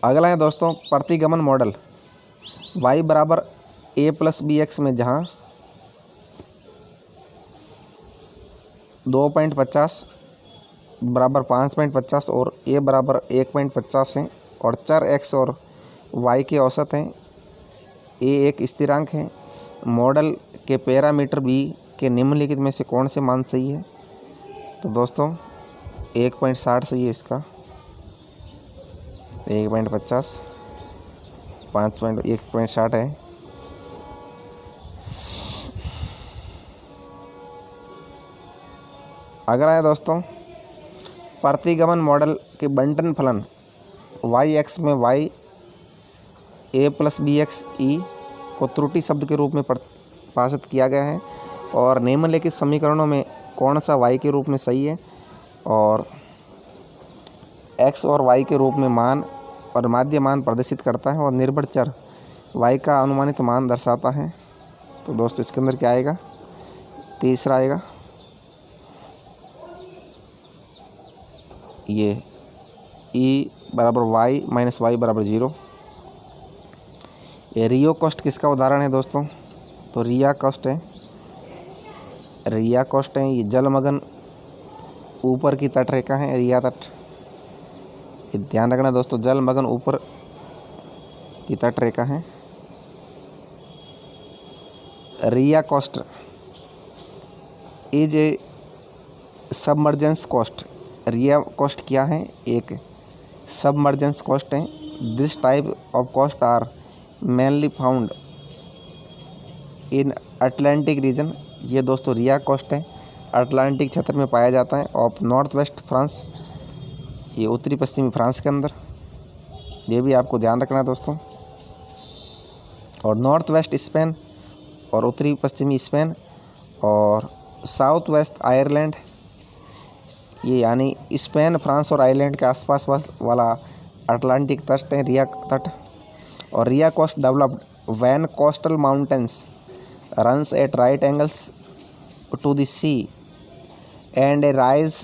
अगला है दोस्तों प्रतिगमन मॉडल y बराबर a+bx में, जहाँ 2.50 बराबर 5.50 और a बराबर 1.50 है, और चर x और y के औसत हैं। a एक स्थिरांक है। मॉडल के पैरामीटर b के निम्नलिखित में से कौन से मान सही है? तो दोस्तों 1.60 सही है इसका, 1.50, 1.60 है। अगला है दोस्तों प्रतिगमन मॉडल के बंटन फलन y(x) में y a+bx e को त्रुटि शब्द के रूप में परिभाषित किया गया है, और निम्नलिखित समीकरणों में कौन सा y के रूप में सही है और x और y के रूप में मान और माध्य मान प्रदर्शित करता है और निर्भर चर y का अनुमानित मान दर्शाता है? तो दोस्तों इसके अंदर क्या आएगा? तीसरा आएगा ये e बराबर y माइनस y बराबर 0। ये रियो कॉस्ट किसका उदाहरण है दोस्तों? तो रिया कॉस्ट है, रिया कॉस्ट है। ये जलमग्न ऊपर की तट रेखा है, रिया तट। ये ध्यान रखना दोस्तों, जलमग्न ऊपर की तट रेखा है। Ria coast is a submergence coast. Ria coast क्या है? एक सबमर्जेंस कॉस्ट है। This type of coast are mainly found in Atlantic region. ये दोस्तों रिया कॉस्ट है, अटलांटिक क्षेत्र में पाया जाता है। ऑफ नॉर्थ वेस्ट फ्रांस, ये उत्तरी पश्चिमी फ्रांस के अंदर। ये भी आपको ध्यान रखना है दोस्तों। और नॉर्थ वेस्ट स्पेन और उत्तरी पश्चिमी स्पेन और साउथ वेस्ट आयरलैंड, ये यानी स्पेन, फ्रांस और आयरलैंड के आसपास वाला अटलांटिक तट है रिया तट। और ria coast developed when coastal mountains runs at right angles to the sea and a rise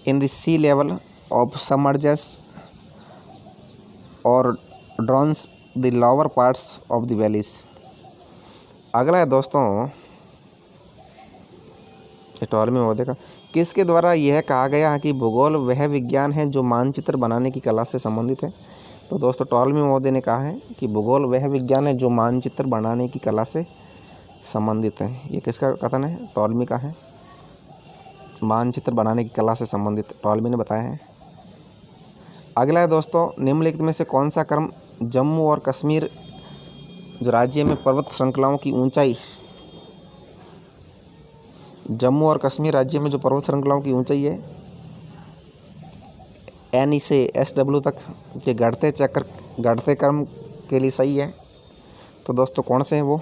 in the sea level of submergence और drowns the lower parts of the valleys. अगला है दोस्तों Ptolemy महोदय का, किसके द्वारा यह कहा गया है कि भूगोल वह विज्ञान है जो मानचित्र बनाने की कला से संबंधित है? तो दोस्तों टॉलमी महोदय ने कहा है कि भूगोल वह विज्ञान है जो मानचित्र बनाने की कला से संबंधित है। ये किसका कथन है? टॉलमी का है। मानचित्र बनाने की कला से संबंधित टॉलमी ने बताया है। अगला है दोस्तों निम्नलिखित में से कौन सा क्रम जम्मू और कश्मीर जो राज्य में पर्वत श्रृंखलाओं की ऊंचाई, जम्मू और कश्मीर राज्य में जो पर्वत श्रृंखलाओं की ऊंचाई है NE से SW तक ये घटते चक्र घटते क्रम के लिए सही है। तो दोस्तों कौन से हैं वो?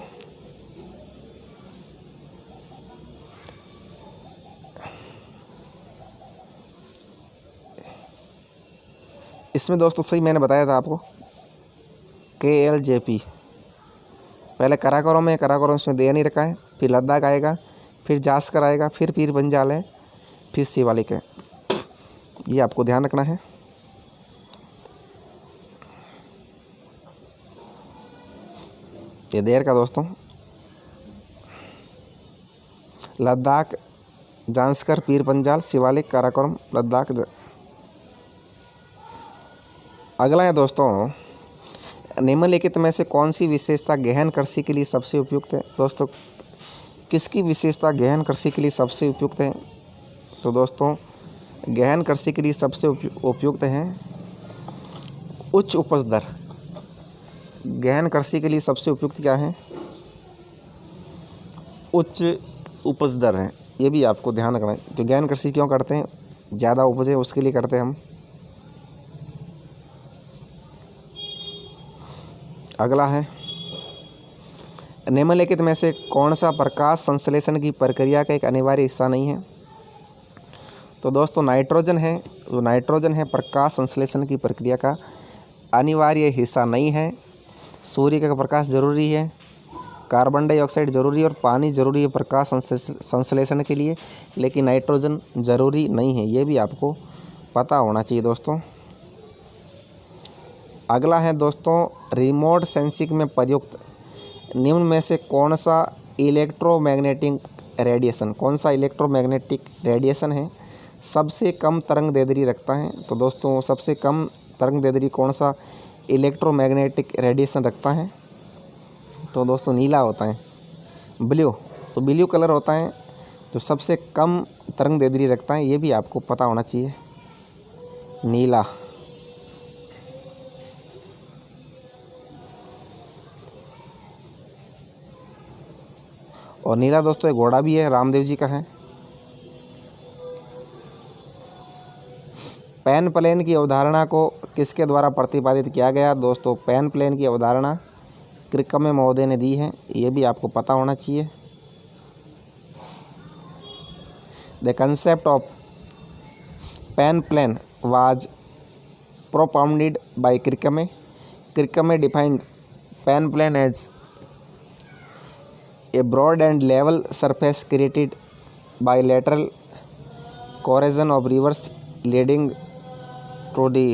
इसमें दोस्तों सही मैंने बताया था आपको, KLJP। पहले काराकोरम है, काराकोरम इसमें दे नहीं रखा है, फिर लद्दाख आएगा, फिर जास्कर आएगा, फिर पीर पंजाल है, फिर शिवालिक है। ये आपको ध्यान रखना है। ये देर का दोस्तों, लद्दाख, जांस्कर, पीर पंजाल, शिवालिक, काराकोरम, लद्दाख। अगला है दोस्तों, निम्नलिखित में से कौन सी विशेषता गहन कृषि के लिए सबसे उपयुक्त है? दोस्तों किसकी विशेषता गहन कृषि के लिए सबसे उपयुक्त है? तो दोस्तों गहन कृषि के लिए सबसे उपयुक्त है उच्च उपज दर। गहन कृषि के लिए सबसे उपयुक्त क्या है? उच्च उपज दर है। ये भी आपको ध्यान रखना है। तो गहन कृषि क्यों करते हैं? ज़्यादा उपज है उसके लिए करते हैं हम। अगला है, निम्नलिखित में से कौन सा प्रकाश संश्लेषण की प्रक्रिया का एक अनिवार्य हिस्सा नहीं है? तो दोस्तों नाइट्रोजन है। जो नाइट्रोजन है प्रकाश संश्लेषण की प्रक्रिया का अनिवार्य हिस्सा नहीं है। सूर्य का प्रकाश जरूरी है, कार्बन डाइऑक्साइड जरूरी है और पानी जरूरी है प्रकाश संश्लेषण के लिए, लेकिन नाइट्रोजन ज़रूरी नहीं है। ये भी आपको पता होना चाहिए दोस्तों। अगला है दोस्तों, रिमोट सेंसिंग में प्रयुक्त निम्न में से कौन सा इलेक्ट्रोमैग्नेटिक रेडिएशन, कौन सा इलेक्ट्रोमैग्नेटिक रेडिएशन है सबसे कम तरंग दैर्ध्य रखता है? तो दोस्तों सबसे कम तरंग दैर्ध्य कौन सा इलेक्ट्रोमैग्नेटिक रेडिएशन रखता है? तो दोस्तों नीला होता है, ब्लू। तो ब्लू कलर होता है जो सबसे कम तरंग दैर्ध्य रखता है। ये भी आपको पता होना चाहिए, नीला। और नीला दोस्तों एक घोड़ा भी है, रामदेव जी का है। पैन प्लेन की अवधारणा को किसके द्वारा प्रतिपादित किया गया? दोस्तों पैन प्लेन की अवधारणा क्रिकमे महोदय ने दी है। ये भी आपको पता होना चाहिए। The concept of pan plain was propounded by Crickmay. Crickmay defined pan plain as a broad and level surface created by lateral corrosion of rivers leading to the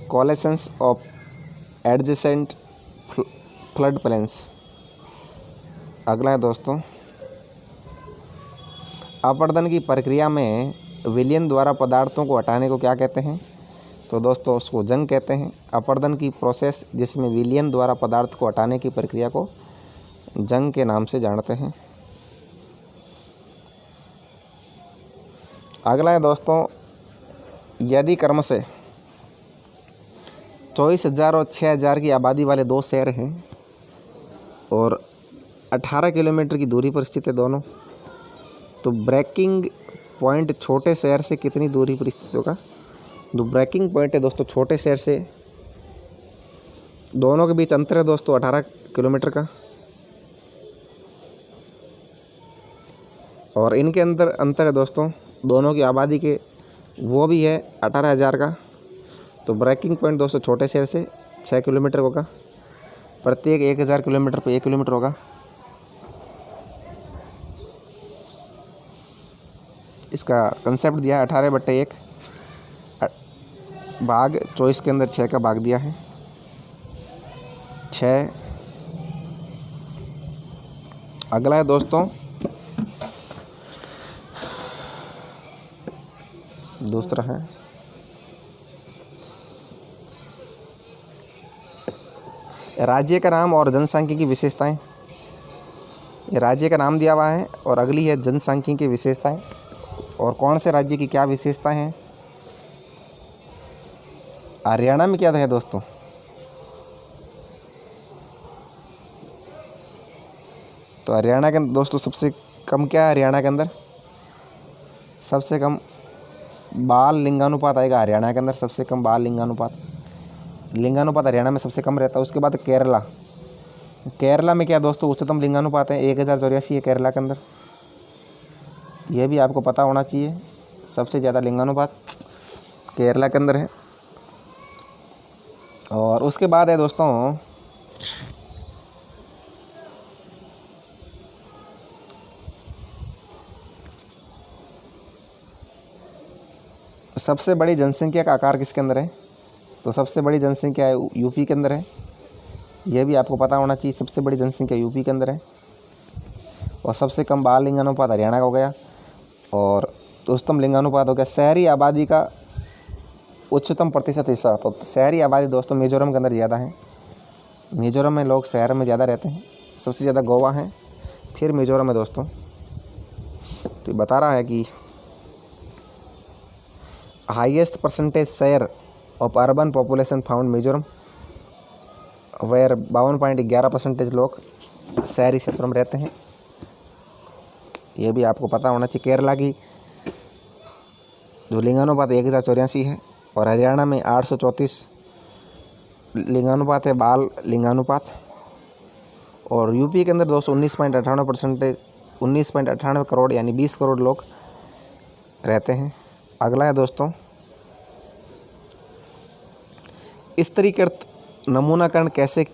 coalescence of adjacent flood plains। अगला है दोस्तों, अपर्दन की प्रक्रिया में विलयन द्वारा पदार्थों को हटाने को क्या कहते हैं? तो दोस्तों उसको जंग कहते हैं। अपर्दन की प्रोसेस जिसमें विलयन द्वारा पदार्थ को हटाने की प्रक्रिया को जंग के नाम से जानते हैं। अगला है दोस्तों, यदि क्रम से 24,000 और 6,000 की आबादी वाले दो शहर हैं और 18 किलोमीटर की दूरी पर स्थित है दोनों, तो ब्रेकिंग पॉइंट छोटे शहर से कितनी दूरी पर स्थित होगा? जो ब्रेकिंग पॉइंट है दोस्तों छोटे शहर से, दोनों के बीच अंतर है दोस्तों 18 किलोमीटर का, और इनके अंदर अंतर है दोस्तों दोनों की आबादी के, वो भी है 18,000 का। तो ब्रेकिंग पॉइंट दोस्तों छोटे शहर से 6 किलोमीटर होगा, प्रत्येक 1,000 किलोमीटर पर 1 किलोमीटर होगा। इसका कंसेप्ट दिया है 18/1 भाग 24 के अंदर 6 का भाग दिया है 6। अगला है दोस्तों, दूसरा है राज्य का नाम और जनसांख्यिकी विशेषताएं। ये राज्य का नाम दिया हुआ है और अगली है जनसांख्यिकी विशेषताएं। और कौन से राज्य की क्या विशेषताएं हैं? हरियाणा में क्या है दोस्तों? तो हरियाणा के दोस्तों सबसे कम क्या है? हरियाणा के अंदर सबसे कम बाल लिंगानुपात आएगा हरियाणा के अंदर, सबसे कम बाल लिंगानुपात हरियाणा में सबसे कम रहता है। उसके बाद केरला में क्या दोस्तों उच्चतम लिंगानुपात है, 1084 है केरला के अंदर। यह भी आपको पता होना चाहिए, सबसे ज़्यादा लिंगानुपात केरला के अंदर है। और उसके बाद है दोस्तों सबसे बड़ी जनसंख्या का आकार किसके अंदर है, तो सबसे बड़ी जनसंख्या है यूपी के अंदर है। यह भी आपको पता होना चाहिए, सबसे बड़ी जनसंख्या यूपी के अंदर है। और सबसे कम बाल लिंगानुपात हरियाणा का हो गया। और उच्चतम लिंगानुपात हो गया शहरी आबादी का उच्चतम प्रतिशत हिस्सा। तो शहरी आबादी दोस्तों मिजोरम के अंदर ज़्यादा है। मिजोरम में लोग शहर में ज़्यादा रहते हैं, सबसे ज़्यादा गोवा है, फिर मिजोरम है दोस्तों। तो बता रहा है कि highest percentage share of urban population found Mizoram, where 52.11% लोग शहरी क्षेत्रों में रहते हैं। ये भी आपको पता होना चाहिए। केरला की जो लिंगानुपात 1084 है और हरियाणा में 834 लिंगानुपात है, बाल लिंगानुपात। और यूपी के अंदर दोस्तों 19.98 करोड़ यानी 20 करोड़ लोग रहते हैं। अगला है दोस्तों स्तरीकृत नमूनाकरण कैसे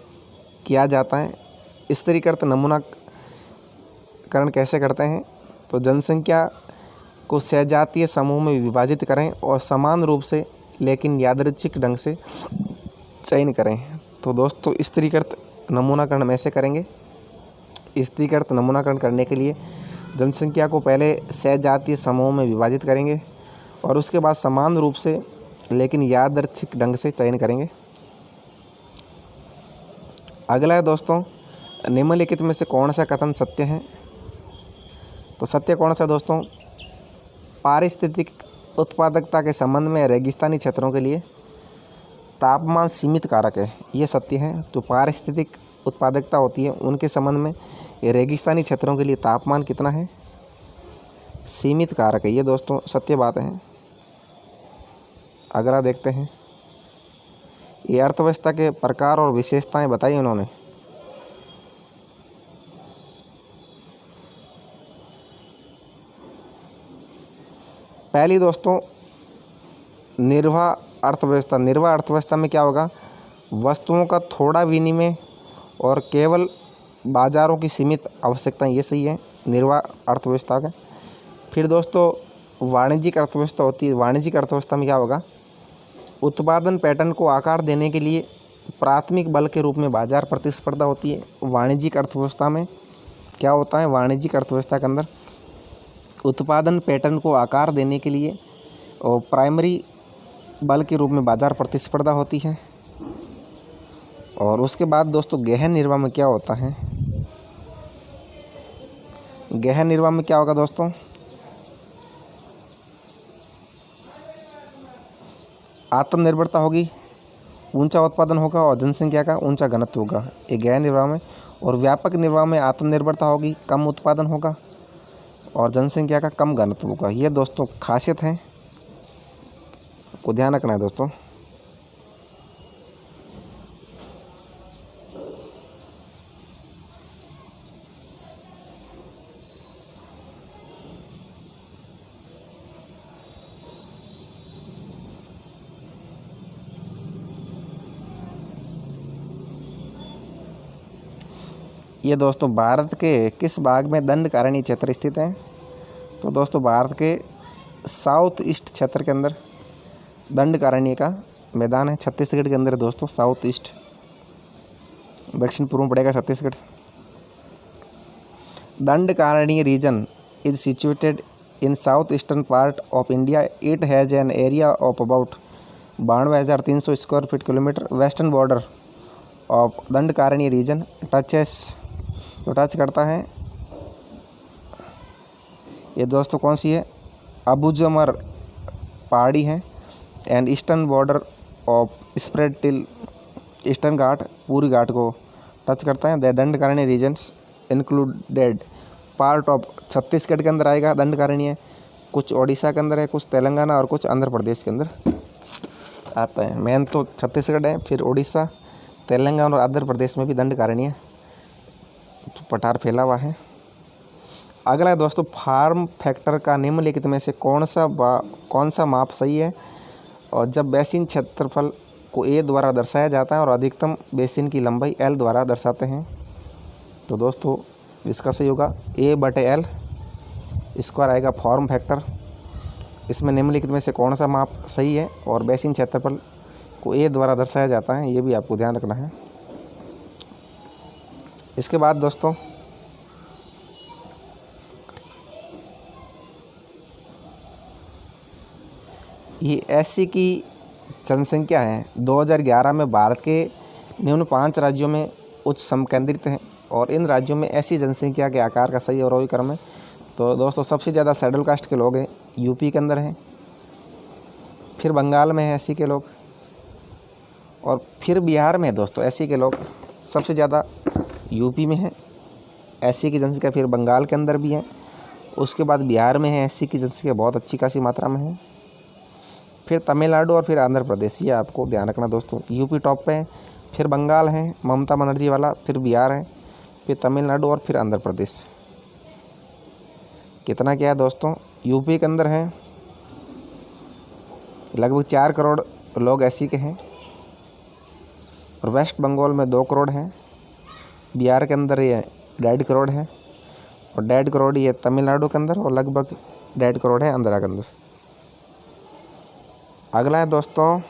किया जाता है। स्तरीकृत नमूनाकरण कैसे करते हैं, तो जनसंख्या को सहजातीय समूह में विभाजित करें और समान रूप से लेकिन यादृच्छिक ढंग से चयन करें। तो दोस्तों स्तरीकृत नमूनाकरण हम ऐसे करेंगे। स्तरीकृत नमूनाकरण करने के लिए जनसंख्या को पहले सहजातीय समूह में विभाजित करेंगे और उसके बाद समान रूप से लेकिन यादृच्छिक ढंग से चयन करेंगे। अगला है दोस्तों निम्नलिखित में से कौन सा कथन सत्य है। तो सत्य कौन सा दोस्तों, पारिस्थितिक उत्पादकता के संबंध में रेगिस्तानी क्षेत्रों के लिए तापमान सीमित कारक है, ये सत्य है। तो पारिस्थितिक उत्पादकता होती है उनके संबंध में ये रेगिस्तानी क्षेत्रों के लिए तापमान कितना है, सीमित कारक है, ये दोस्तों सत्य बात है। अगला देखते हैं, ये अर्थव्यवस्था के प्रकार और विशेषताएं बताई उन्होंने। पहली दोस्तों निर्वाह अर्थव्यवस्था। निर्वाह अर्थव्यवस्था में क्या होगा, वस्तुओं का थोड़ा विनिमय और केवल बाजारों की सीमित आवश्यकता, ये सही है निर्वाह अर्थव्यवस्था का। फिर दोस्तों वाणिज्यिक अर्थव्यवस्था होती है। वाणिज्यिक अर्थव्यवस्था में क्या होगा, उत्पादन पैटर्न को आकार देने के लिए प्राथमिक बल के रूप में बाजार प्रतिस्पर्धा होती है। वाणिज्यिक अर्थव्यवस्था में क्या होता है, वाणिज्यिक अर्थव्यवस्था के अंदर उत्पादन पैटर्न को आकार देने के लिए और प्राइमरी बल के रूप में बाजार प्रतिस्पर्धा होती है। और उसके बाद दोस्तों गहन निर्वाह में क्या होता है, गहन निर्वाह में क्या होगा दोस्तों, आत्मनिर्भरता होगी, ऊंचा उत्पादन होगा और जनसंख्या का ऊंचा घनत्व होगा, ये गहन निर्वाह में। और व्यापक निर्वाह में आत्मनिर्भरता होगी, कम उत्पादन होगा और जनसंख्या का कम घनत्व होगा। ये दोस्तों खासियत है, को ध्यान रखना है दोस्तों। ये दोस्तों भारत के किस भाग में दंडकारण्य क्षेत्र स्थित है, तो दोस्तों भारत के साउथ ईस्ट क्षेत्र के अंदर दंडकारण्य का मैदान है। छत्तीसगढ़ के अंदर दोस्तों साउथ ईस्ट, दक्षिण पूर्व में पड़ेगा Chhattisgarh. Dandakaranya region is situated in south eastern part of India. It has an area of about 92,300 square feet kilometre. Western border of Dandakaranya region touch करता है। ये दोस्तों कौन सी है, अबूजमर पहाड़ी है। And eastern border of spread till eastern Ghat, पूरी घाट को टच करता है। The Dandakaranya regions included part of, Chhattisgarh के अंदर आएगा दंडकारण्य, कुछ उड़ीसा के अंदर है, कुछ तेलंगाना और कुछ आंध्र प्रदेश के अंदर आता है। मेन तो छत्तीसगढ़ है, फिर उड़ीसा, तेलंगाना और आंध्र प्रदेश में भी दंडकारण्य तो पठार फैला हुआ है। अगला है दोस्तों, फार्म फैक्टर का निम्नलिखित में से कौन सा माप सही है और जब बेसिन क्षेत्रफल को ए द्वारा दर्शाया जाता है और अधिकतम बेसिन की लंबाई एल द्वारा दर्शाते हैं। तो दोस्तों इसका सही होगा A/L स्क्वायर आएगा फॉर्म फैक्टर। इसमें निम्नलिखित में से कौन सा माप सही है और बेसिन क्षेत्रफल को ए द्वारा दर्शाया जाता है, ये भी आपको ध्यान रखना है। इसके बाद दोस्तों ये एससी की जनसंख्या है 2011 में भारत के निम्न 5 राज्यों में उच्च समकेंद्रित है और इन राज्यों में ऐसी जनसंख्या के आकार का सही अवरोही क्रम है। तो दोस्तों सबसे ज़्यादा शेड्यूल कास्ट के लोग हैं यूपी के अंदर हैं, फिर बंगाल में है एससी के लोग, और फिर बिहार में है दोस्तों एससी के लोग। सबसे ज़्यादा यूपी में है एससी की जनसंख्या, फिर बंगाल के अंदर भी है, उसके बाद बिहार में है एससी की जनसंख्या बहुत अच्छी खासी मात्रा में है, फिर तमिलनाडु और फिर आंध्र प्रदेश। ये आपको ध्यान रखना दोस्तों। यूपी टॉप पे है, फिर बंगाल है ममता बनर्जी वाला, फिर बिहार है, फिर तमिलनाडु और फिर आंध्र प्रदेश। कितना क्या है दोस्तों, यूपी के अंदर है लगभग 4 करोड़ लोग एससी के हैं, और वेस्ट बंगाल में 2 करोड़ हैं, बिहार के अंदर ये 1.5 करोड़ है, और 1.5 करोड़ ये तमिलनाडु के अंदर, और लगभग 1.5 करोड़ है आंध्रा के अंदर। अगला है दोस्तों,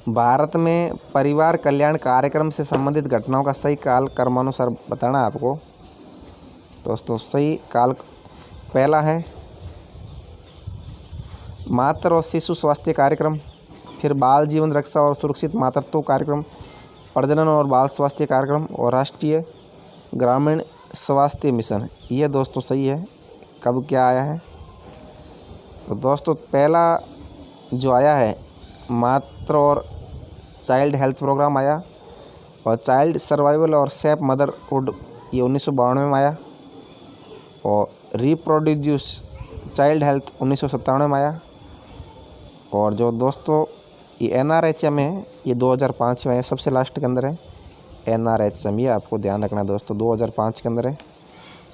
भारत में परिवार कल्याण कार्यक्रम से संबंधित घटनाओं का सही काल क्रमानुसार बताना है आपको। दोस्तों सही काल पहला है मातृ और शिशु स्वास्थ्य कार्यक्रम, फिर बाल जीवन रक्षा और सुरक्षित मातृत्व कार्यक्रम, प्रजनन और बाल स्वास्थ्य कार्यक्रम, और राष्ट्रीय ग्रामीण स्वास्थ्य मिशन। ये दोस्तों सही है। कब क्या आया है? तो दोस्तों पहला जो आया है मातृ और चाइल्ड हेल्थ प्रोग्राम आया, और चाइल्ड सर्वाइवल और सेफ मदरहुड ये 1992 में आया, और रिप्रोड्यूस चाइल्ड हेल्थ 1997 में आया, और जो दोस्तों ये NRHM है ये 2005 में है, सबसे लास्ट के अंदर है NRHM। ये आपको ध्यान रखना दोस्तों, 2005 के अंदर है,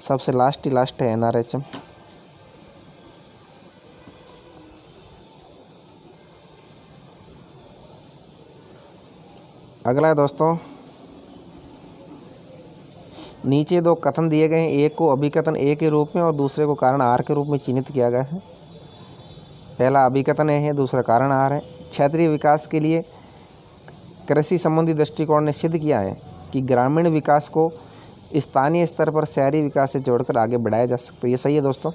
सबसे लास्ट है NRHM। अगला है दोस्तों, नीचे 2 कथन दिए गए हैं, एक को अभिकथन ए के रूप में और दूसरे को कारण आर के रूप में चिन्हित किया गया है। पहला अभिकथन ए है, दूसरा कारण आर है। क्षेत्रीय विकास के लिए कृषि संबंधी दृष्टिकोण ने सिद्ध किया है कि ग्रामीण विकास को स्थानीय स्तर पर शहरी विकास से जोड़कर आगे बढ़ाया जा सकता है। ये सही है दोस्तों।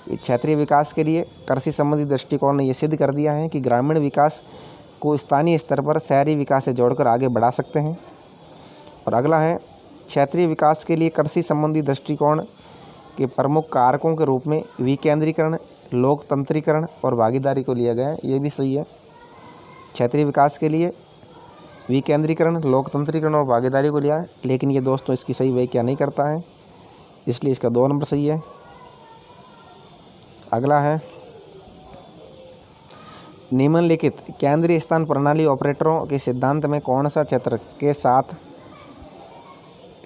क्षेत्रीय विकास के लिए कृषि संबंधी दृष्टिकोण ने ये सिद्ध कर दिया है कि ग्रामीण विकास को स्थानीय स्तर पर शहरी विकास से जोड़कर आगे बढ़ा सकते हैं। और अगला है, क्षेत्रीय विकास के लिए कृषि संबंधी दृष्टिकोण के प्रमुख कारकों के रूप में विकेंद्रीकरण, लोकतंत्रीकरण और भागीदारी को लिया गया है। ये भी सही है। क्षेत्रीय विकास के लिए विकेंद्रीकरण, लोकतंत्रीकरण और भागीदारी को लिया है, लेकिन ये दोस्तों इसकी सही व्याख्या नहीं करता है, इसलिए इसका 2 नंबर सही है। अगला है, निम्नलिखित केंद्रीय स्थान प्रणाली ऑपरेटरों के सिद्धांत में कौन सा क्षेत्र के साथ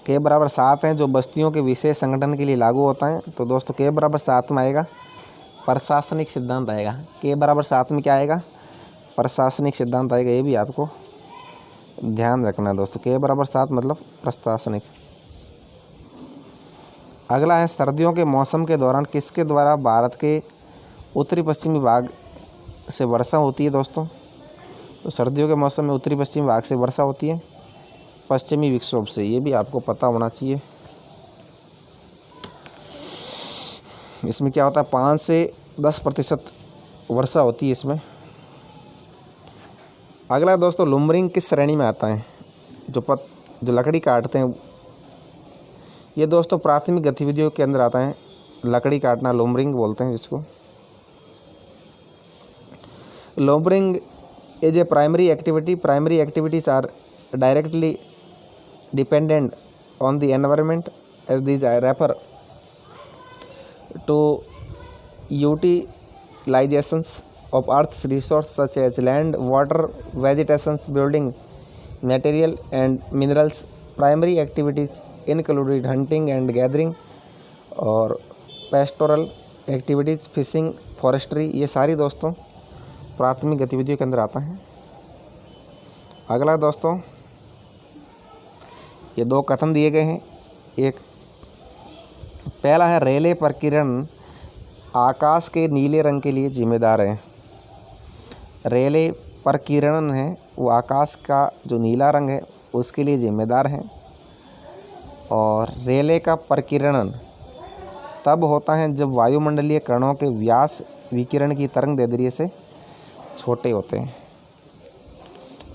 के बराबर 7 हैं जो बस्तियों के विशेष संगठन के लिए लागू होता है? तो दोस्तों के बराबर 7 में आएगा प्रशासनिक सिद्धांत आएगा। के बराबर 7 में क्या आएगा? प्रशासनिक सिद्धांत आएगा। ये भी आपको ध्यान रखना है दोस्तों, के बराबर 7 मतलब प्रशासनिक। अगला है, सर्दियों के मौसम के दौरान किसके द्वारा भारत के उत्तरी पश्चिमी भाग से वर्षा होती है? दोस्तों तो सर्दियों के मौसम में उत्तरी पश्चिमी भाग से वर्षा होती है पश्चिमी विक्षोभ से। ये भी आपको पता होना चाहिए। इसमें क्या होता है, 5 से 10% वर्षा होती है इसमें। अगला दोस्तों, लुम्बरिंग किस श्रेणी में आता है? जो लकड़ी काटते हैं, ये दोस्तों प्राथमिक गतिविधियों के अंदर आता है। लकड़ी काटना लुम्बरिंग बोलते हैं जिसको। Lumbering is a primary activity. Primary activities are directly dependent on the environment as these I refer to utilizations of Earth's resources such as land, water, vegetation, building material and minerals. Primary activities included hunting and gathering और pastoral activities, fishing, forestry, ये सारी दोस्तों प्राथमिक गतिविधियों के अंदर आता है। अगला दोस्तों, ये दो कथन दिए गए हैं। एक पहला है रेले प्रकीर्णन आकाश के नीले रंग के लिए जिम्मेदार है। रेले प्रकीर्णन है वो आकाश का जो नीला रंग है उसके लिए जिम्मेदार है। और रेले का प्रकीर्णन तब होता है जब वायुमंडलीय कणों के व्यास विकिरण की तरंग दैर्ध्य से छोटे होते हैं।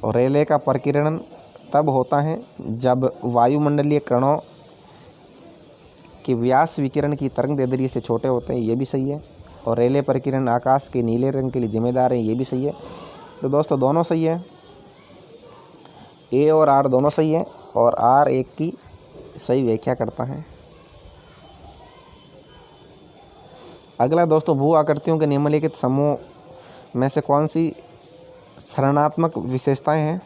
और रेले का प्रकीर्णन तब होता है जब वायुमंडलीय कणों के व्यास विकिरण की तरंग दैर्ध्य से छोटे होते हैं, ये भी सही है। और रेले प्रकीर्णन आकाश के नीले रंग के लिए जिम्मेदार है, ये भी सही है। तो दोस्तों दोनों सही है, ए और आर दोनों सही है और आर एक की सही व्याख्या करता है। अगला दोस्तों, भू आकृतियों के निम्नलिखित समूह में से कौन सी क्षरणात्मक विशेषताएं हैं?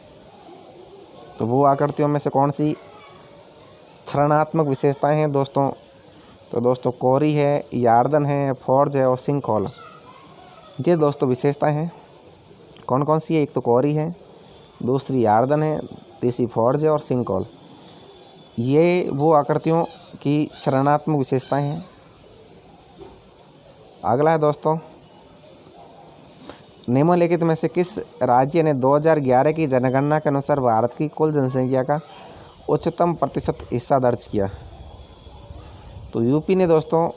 तो भू आकृतियों में से कौन सी क्षरणात्मक विशेषताएं हैं दोस्तों? तो दोस्तों कोरी है, यार्दन है, फोर्ज है और सिंकहोल, ये दोस्तों विशेषताएं हैं। कौन कौन सी है? एक तो कोरी है, दूसरी यार्दन है, तीसरी फोर्ज है और सिंकहोल। ये वो आकृतियों की क्षरणात्मक विशेषताएं हैं। अगला है दोस्तों, निम्नलिखित में से किस राज्य ने 2011 की जनगणना के अनुसार भारत की कुल जनसंख्या का उच्चतम प्रतिशत हिस्सा दर्ज किया? तो यूपी ने दोस्तों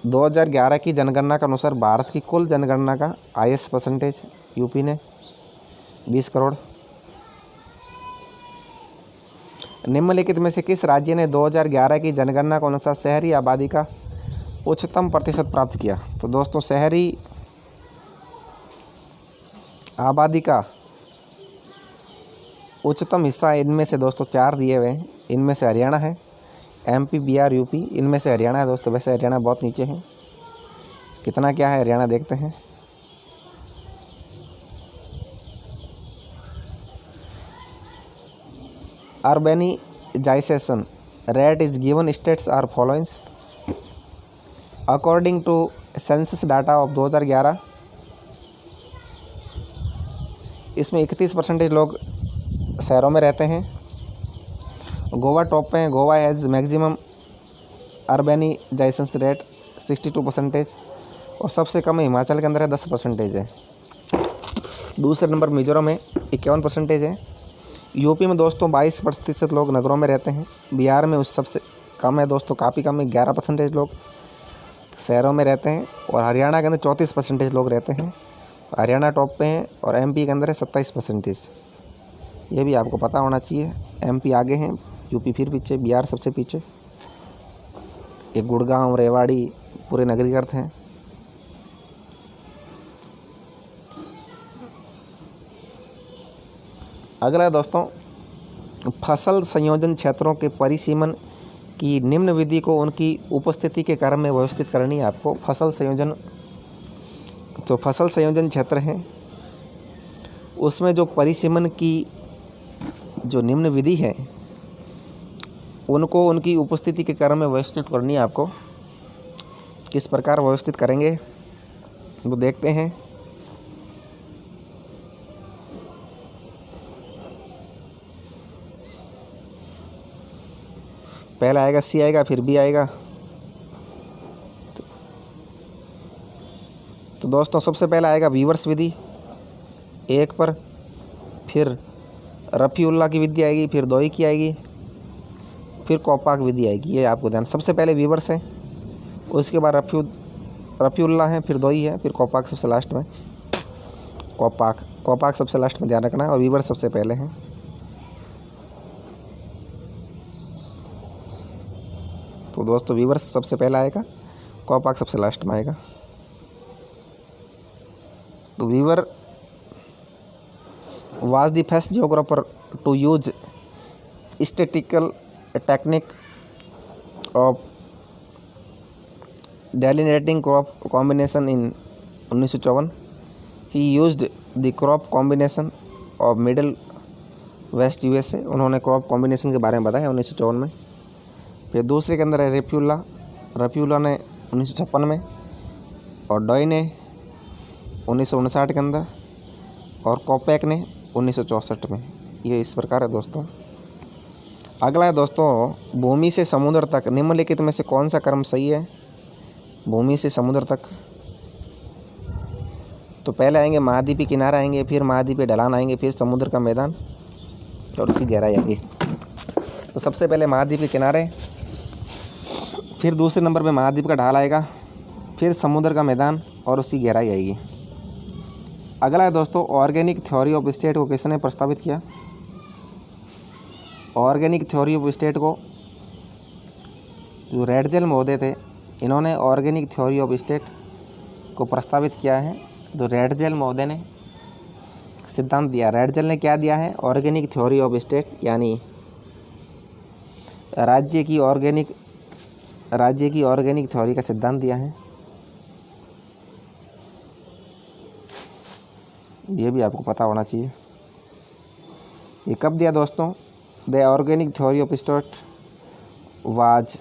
2011 की जनगणना के अनुसार भारत की कुल जनगणना का हाईएस्ट परसेंटेज यूपी ने 20 करोड़। निम्नलिखित में से किस राज्य ने 2011 की जनगणना के अनुसार शहरी आबादी का उच्चतम प्रतिशत प्राप्त किया? तो दोस्तों शहरी आबादी का उच्चतम हिस्सा इनमें से दोस्तों 4 दिए हुए हैं। इनमें से हरियाणा है, एमपी, बिहार, यूपी, इनमें से हरियाणा है दोस्तों। वैसे हरियाणा बहुत नीचे है, कितना क्या है हरियाणा देखते हैं। Urbanization rate is given states are following according to census data of 2011। इसमें 31% लोग शहरों में रहते हैं। गोवा टॉप पे है, Goa has maximum urbanisation rate 62% और सबसे कम हिमाचल के अंदर है 10% है। दूसरे नंबर मिजोरम है 51% है। यूपी में दोस्तों 22% लोग नगरों में रहते हैं। बिहार में उस सबसे कम है दोस्तों, काफ़ी कम है, 11% लोग शहरों में रहते हैं। और हरियाणा के अंदर 34% लोग रहते हैं। हरियाणा टॉप पे है और एमपी के अंदर है 27%। ये भी आपको पता होना चाहिए। एमपी आगे हैं, यूपी फिर पीछे, बिहार सबसे पीछे। एक गुड़गांव, रेवाड़ी पूरे नगरीकृत हैं। अगला दोस्तों, फसल संयोजन क्षेत्रों के परिसीमन की निम्न विधि को उनकी उपस्थिति के क्रम में व्यवस्थित करनी है आपको। फसल संयोजन क्षेत्र हैं उसमें जो परिसीमन की जो निम्न विधि है उनको उनकी उपस्थिति के क्रम में व्यवस्थित करनी है आपको। किस प्रकार व्यवस्थित करेंगे वो देखते हैं। पहला आएगा सी आएगा, फिर बी आएगा। तो दोस्तों सबसे पहला आएगा वीवर्स विधि 1 पर, फिर रफ़ीउल्लाह की विधि आएगी, फिर दोई की आएगी, फिर कौपाक विधि आएगी। ये आपको ध्यान, सबसे पहले वीवर्स है, उसके बाद रफ़ीउल्लाह है, फिर दोई है, फिर कौपाक सबसे लास्ट में। कौपाक सबसे लास्ट में ध्यान रखना है और वीवर्स सबसे पहले हैं। तो दोस्तों वीवर्स सबसे पहला आएगा, कौपाक सबसे लास्ट में आएगा। तो Weaver was the first geographer to use statical technique of delineating crop combination in 1954। He used the crop combination of Middle West USA. उन्होंने क्रॉप कॉम्बिनेशन के बारे में बताया 1954 में। फिर दूसरे के अंदर है रेफ्यूला ने 1956 में, और डॉय ने 1959 के अंदर, और कॉपैक ने 1964 में। ये इस प्रकार है दोस्तों। अगला है दोस्तों, भूमि से समुद्र तक निम्नलिखित में से कौन सा क्रम सही है? भूमि से समुद्र तक, तो पहले आएंगे महाद्वीपीय किनारा आएंगे, फिर महाद्वीपीय ढलान आएंगे, फिर समुद्र का मैदान और उसकी गहराई आएंगी। तो सबसे पहले महाद्वीपीय किनारे, फिर दूसरे नंबर पे महाद्वीप का ढाल आएगा, फिर समुद्र का मैदान और उसकी गहराई आएगी। अगला है दोस्तों, ऑर्गेनिक थ्योरी ऑफ स्टेट को किसने प्रस्तावित किया? ऑर्गेनिक थ्योरी ऑफ स्टेट को जो रैडजेल महोदय थे, इन्होंने ऑर्गेनिक थ्योरी ऑफ स्टेट को प्रस्तावित किया है। जो रैडजेल महोदय ने सिद्धांत दिया, रैडजेल ने क्या दिया है? ऑर्गेनिक थ्योरी ऑफ स्टेट, यानी राज्य की ऑर्गेनिक थ्योरी का सिद्धांत दिया है। ये भी आपको पता होना चाहिए। ये कब दिया दोस्तों? The organic theory of state was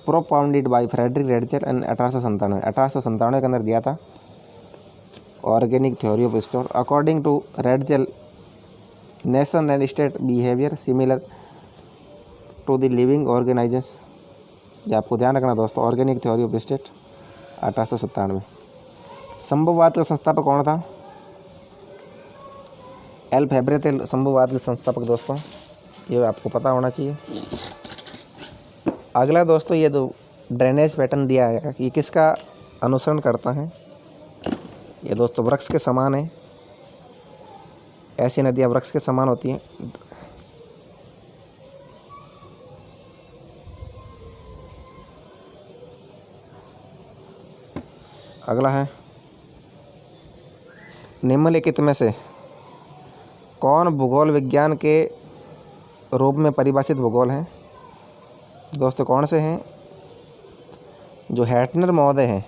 propounded by Friedrich Ratzel and 1897 के अंदर दिया था organic theory of state. According to Ratzel, nation and state behaviour similar to the living organisation. ये आपको ध्यान रखना दोस्तों, ऑर्गेनिक थ्योरी ऑफ स्टेट 1897। संभववाद का संस्थापक कौन था? एल फेब्रे थे संभववाद के संस्थापक दोस्तों, ये आपको पता होना चाहिए। अगला दोस्तों, ये दो ड्रेनेज पैटर्न दिया है, ये किसका अनुसरण करता है? ये दोस्तों वृक्ष के समान है। ऐसी नदियाँ वृक्ष के समान होती हैं। अगला है, निम्नलिखित में से कौन भूगोल विज्ञान के रूप में परिभाषित भूगोल है? दोस्तों कौन से हैं? जो हैटनर महोदय हैं,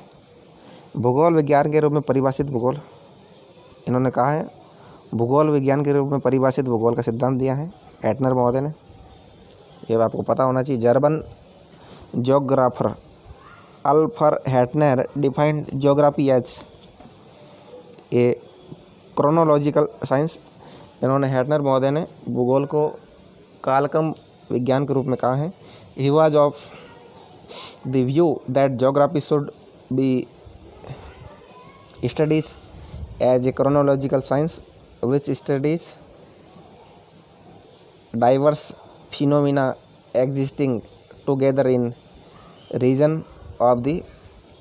भूगोल विज्ञान के रूप में परिभाषित भूगोल, इन्होंने कहा है भूगोल विज्ञान के रूप में परिभाषित भूगोल का सिद्धांत दिया है हैटनर महोदय ने। ये आपको पता होना चाहिए। जर्मन ज्योग्राफर अल्फर Hettner defined geography as a chronological science. इन्होंने हैटनर महोदय ने भूगोल को कालक्रम विज्ञान के रूप में कहा है। He was of the view that geography should be studies as a chronological science which studies diverse phenomena existing together in region of the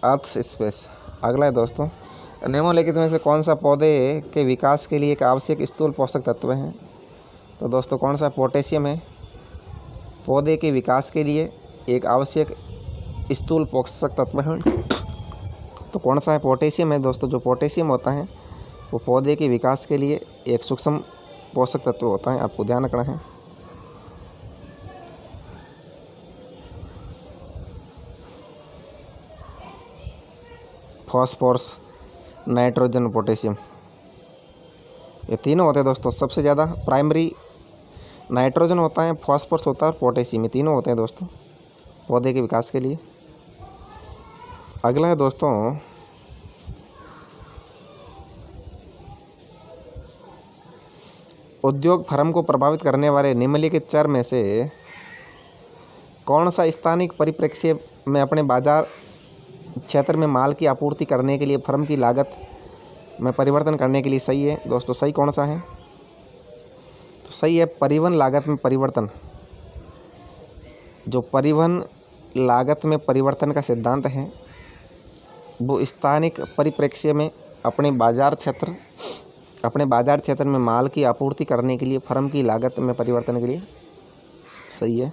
earth space. अगला है दोस्तों, निम्नलिखित में से कौन सा पौधे के विकास के लिए एक आवश्यक स्थूल पोषक तत्व है? तो दोस्तों कौन सा? पोटेशियम है। पौधे के विकास के लिए एक आवश्यक स्थूल पोषक तत्व है, तो कौन सा है? पोटेशियम है दोस्तों। जो पोटेशियम होता है वो पौधे के विकास के लिए एक सूक्ष्म पोषक तत्व होता है, आपको ध्यान रखना है। फॉस्फोरस, नाइट्रोजन, पोटेशियम, ये तीनों होते हैं दोस्तों। सबसे ज़्यादा प्राइमरी नाइट्रोजन होता है, फॉस्फोरस होता है और पोटेशियम, ये तीनों होते हैं दोस्तों पौधे के विकास के लिए। अगला है दोस्तों, उद्योग फर्म को प्रभावित करने वाले निम्नलिखित चर में से कौन सा स्थानिक परिप्रेक्ष्य में अपने बाजार क्षेत्र में माल की आपूर्ति करने के लिए फर्म की लागत में परिवर्तन करने के लिए सही है? दोस्तों सही कौन सा है? तो सही है परिवहन लागत में परिवर्तन। जो परिवहन लागत में परिवर्तन का सिद्धांत है वो स्थानिक परिप्रेक्ष्य में अपने बाजार क्षेत्र में माल की आपूर्ति करने के लिए फर्म की लागत में परिवर्तन के लिए सही है।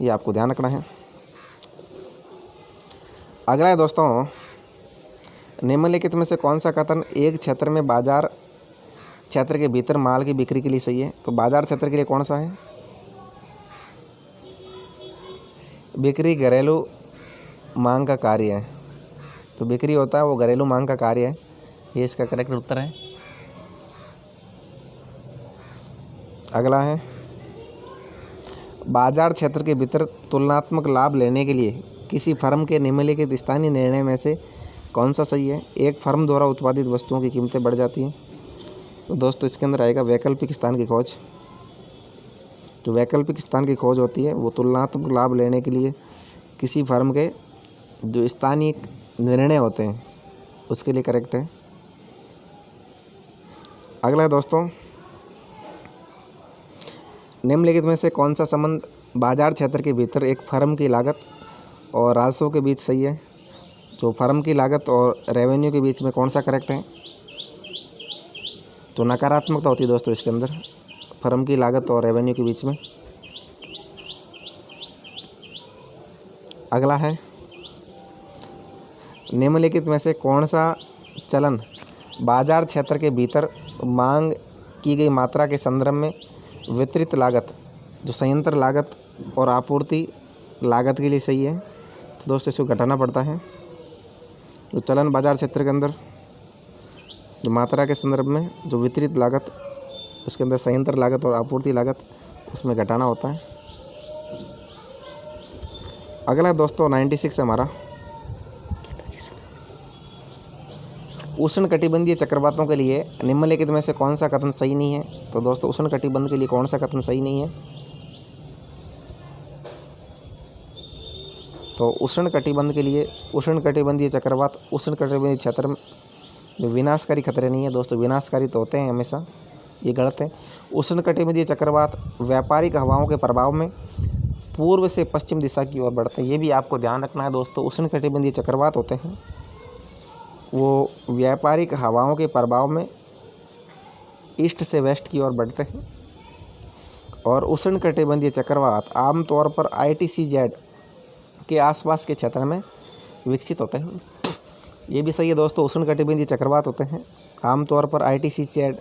ये आपको ध्यान रखना है। अगला है दोस्तों, निम्नलिखित में से कौन सा कथन एक क्षेत्र में बाजार क्षेत्र के भीतर माल की बिक्री के लिए सही है? तो बाजार क्षेत्र के लिए कौन सा है? बिक्री घरेलू मांग का कार्य है। तो बिक्री होता है वो घरेलू मांग का कार्य है, ये इसका करेक्ट उत्तर है। अगला है, बाजार क्षेत्र के भीतर तुलनात्मक लाभ लेने के लिए किसी फर्म के निम्नलिखित स्थानीय निर्णय में से कौन सा सही है। एक फर्म द्वारा उत्पादित वस्तुओं की कीमतें बढ़ जाती हैं। तो दोस्तों इसके अंदर आएगा वैकल्पिक स्थान की खोज। जो वैकल्पिक स्थान की खोज होती है वो तुलनात्मक लाभ लेने के लिए किसी फर्म के जो स्थानीय निर्णय होते हैं उसके लिए करेक्ट है। अगला है दोस्तों, निम्नलिखित में से कौन सा संबंध बाजार क्षेत्र के भीतर एक फर्म की लागत और राजस्व के बीच सही है। जो फर्म की लागत और रेवेन्यू के बीच में कौन सा करेक्ट है। तो नकारात्मकता होती है दोस्तों इसके अंदर, फर्म की लागत और रेवेन्यू के बीच में। अगला है, निम्नलिखित में से कौन सा चलन बाजार क्षेत्र के भीतर मांग की गई मात्रा के संदर्भ में वितरित लागत, जो संयंत्र लागत और आपूर्ति लागत के लिए सही है। तो दोस्तों इसको घटाना पड़ता है। जो चलन बाजार क्षेत्र के अंदर जो मात्रा के संदर्भ में जो वितरित लागत, उसके अंदर संयंत्र लागत और आपूर्ति लागत, उसमें घटाना होता है। अगला दोस्तों 96 है हमारा, उष्णकटिबंधीय चक्रवातों के लिए निम्नलिखित में से कौन सा कथन सही नहीं है। तो दोस्तों उष्णकटिबंध के लिए कौन सा कथन सही नहीं है। तो उष्णकटिबंध के लिए उष्णकटिबंधीय चक्रवात उष्णकटिबंधीय क्षेत्र में जो विनाशकारी खतरे नहीं है। दोस्तों विनाशकारी तो होते हैं हमेशा, ये गलत है। उष्णकटिबंधीय चक्रवात व्यापारिक हवाओं के प्रभाव में पूर्व से पश्चिम दिशा की ओर बढ़ते हैं, ये भी आपको ध्यान रखना है दोस्तों। उष्णकटिबंधीय चक्रवात होते हैं वो व्यापारिक हवाओं के प्रभाव में ईस्ट से वेस्ट की ओर बढ़ते हैं। और उष्णकटिबंधीय चक्रवात आमतौर पर ITCZ के आसपास के क्षेत्र में विकसित होते हैं, ये भी सही है दोस्तों। उष्णकटिबंधीय चक्रवात होते हैं आमतौर पर ITCZ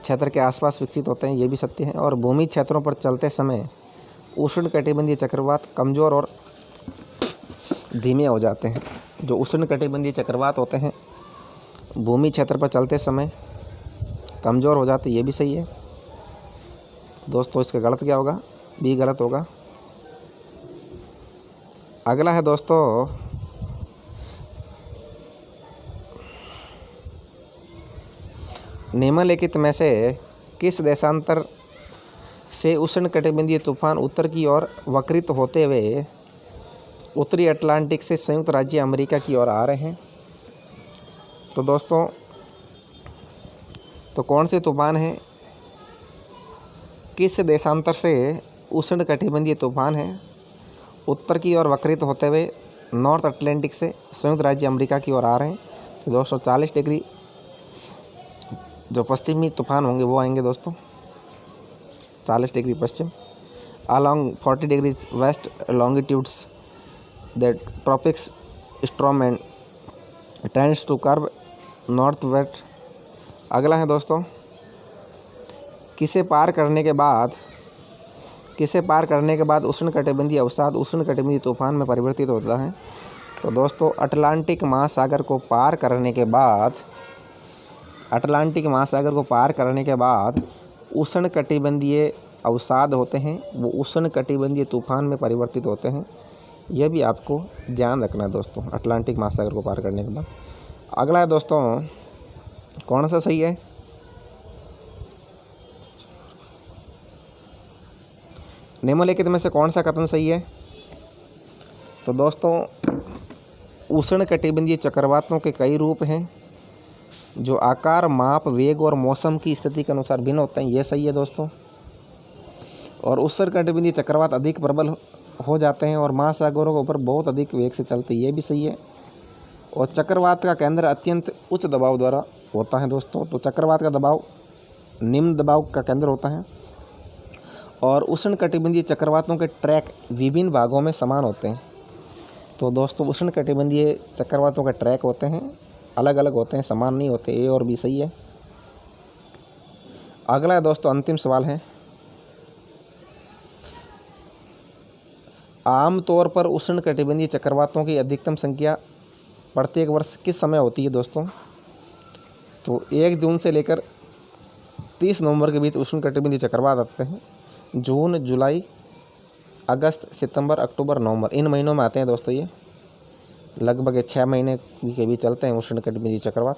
क्षेत्र के आसपास विकसित होते हैं, ये भी सत्य है। और भूमि क्षेत्रों पर चलते समय उष्णकटिबंधीय चक्रवात कमज़ोर और धीमे हो जाते हैं। जो उष्णकटिबंधीय चक्रवात होते हैं भूमि क्षेत्र पर चलते समय कमज़ोर हो जाते, ये भी सही है दोस्तों। इसका गलत क्या होगा, बी गलत होगा। अगला है दोस्तों, निम्नलिखित में से किस देशांतर से उष्णकटिबंधीय तूफान उत्तर की ओर वक्रित होते हुए उत्तरी अटलांटिक से संयुक्त राज्य अमेरिका की ओर आ रहे हैं। तो दोस्तों तो कौन से तूफान हैं, किस देशांतर से उष्णकटिबंधीय तूफान है उत्तर की ओर वक्रित होते हुए नॉर्थ अटलांटिक से संयुक्त राज्य अमेरिका की ओर आ रहे हैं। तो दोस्तों 40 डिग्री जो पश्चिमी तूफान होंगे वो आएंगे दोस्तों, 40 डिग्री पश्चिम along 40 degrees west longitudes the tropics storm and tends to curve north west. अगला है दोस्तों, किसे पार करने के बाद उष्णकटिबंधीय अवसाद उष्णकटिबंधीय तूफान में परिवर्तित होता है। तो दोस्तों अटलांटिक महासागर को पार करने के बाद उष्णकटिबंधीय अवसाद होते हैं वो उष्णकटिबंधीय तूफान में परिवर्तित होते हैं, यह भी आपको ध्यान रखना है दोस्तों अटलांटिक महासागर को पार करने के बाद। अगला है दोस्तों, कौन सा सही है, निम्नलिखित में से कौन सा कथन सही है। तो दोस्तों उष्णकटिबंधीय चक्रवातों के कई रूप हैं जो आकार, माप, वेग और मौसम की स्थिति के अनुसार भिन्न होते हैं, ये सही है दोस्तों। और उष्णकटिबंधीय चक्रवात अधिक प्रबल हो जाते हैं और महासागरों के ऊपर बहुत अधिक वेग से चलते हैं, ये भी सही है। और चक्रवात का केंद्र अत्यंत उच्च दबाव द्वारा होता है दोस्तों। तो चक्रवात का दबाव निम्न दबाव का केंद्र होता है। और उष्णकटिबंधीय चक्रवातों के ट्रैक विभिन्न भागों में समान होते हैं। तो दोस्तों उष्णकटिबंधीय चक्रवातों के ट्रैक होते हैं अलग अलग होते हैं, समान नहीं होते, ए और बी सही है। अगला दोस्तों अंतिम सवाल है, आमतौर पर उष्णकटिबंधीय चक्रवातों की अधिकतम संख्या प्रत्येक वर्ष किस समय होती है दोस्तों? तो 1 जून से लेकर 30 नवंबर के बीच उष्णकटिबंधीय चक्रवात आते हैं। जून, जुलाई, अगस्त, सितंबर, अक्टूबर, नवंबर, इन महीनों में आते हैं दोस्तों। ये लगभग 6 महीने के बीच चलते हैं उष्णकटिबंधीय चक्रवात।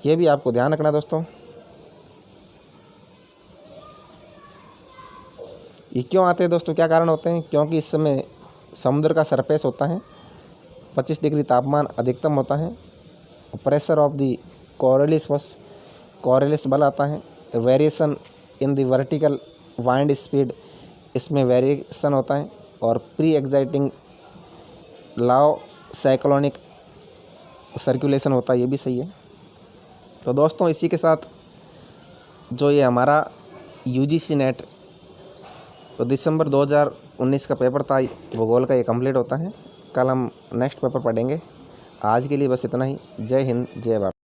ये भी आपको ध्यान रखना दोस्तों। ये क्यों आते हैं दोस्तों, क्या कारण होते हैं? क्योंकि इस समय समुद्र का सरफेस होता है, 25 डिग्री तापमान अधिकतम होता है। प्रेशर ऑफ द कोरियलिस बल आता है। Variation in the vertical wind speed, इसमें वेरिएशन होता है। और प्री एक्साइटिंग लाव साइक्लोनिक सर्कुलेशन होता है, ये भी सही है। तो दोस्तों इसी के साथ जो ये हमारा UGC नेट तो दिसंबर 2019 का पेपर था भूगोल का, ये कंप्लीट होता है। कल हम नेक्स्ट पेपर पढ़ेंगे। आज के लिए बस इतना ही। जय हिंद, जय भारत।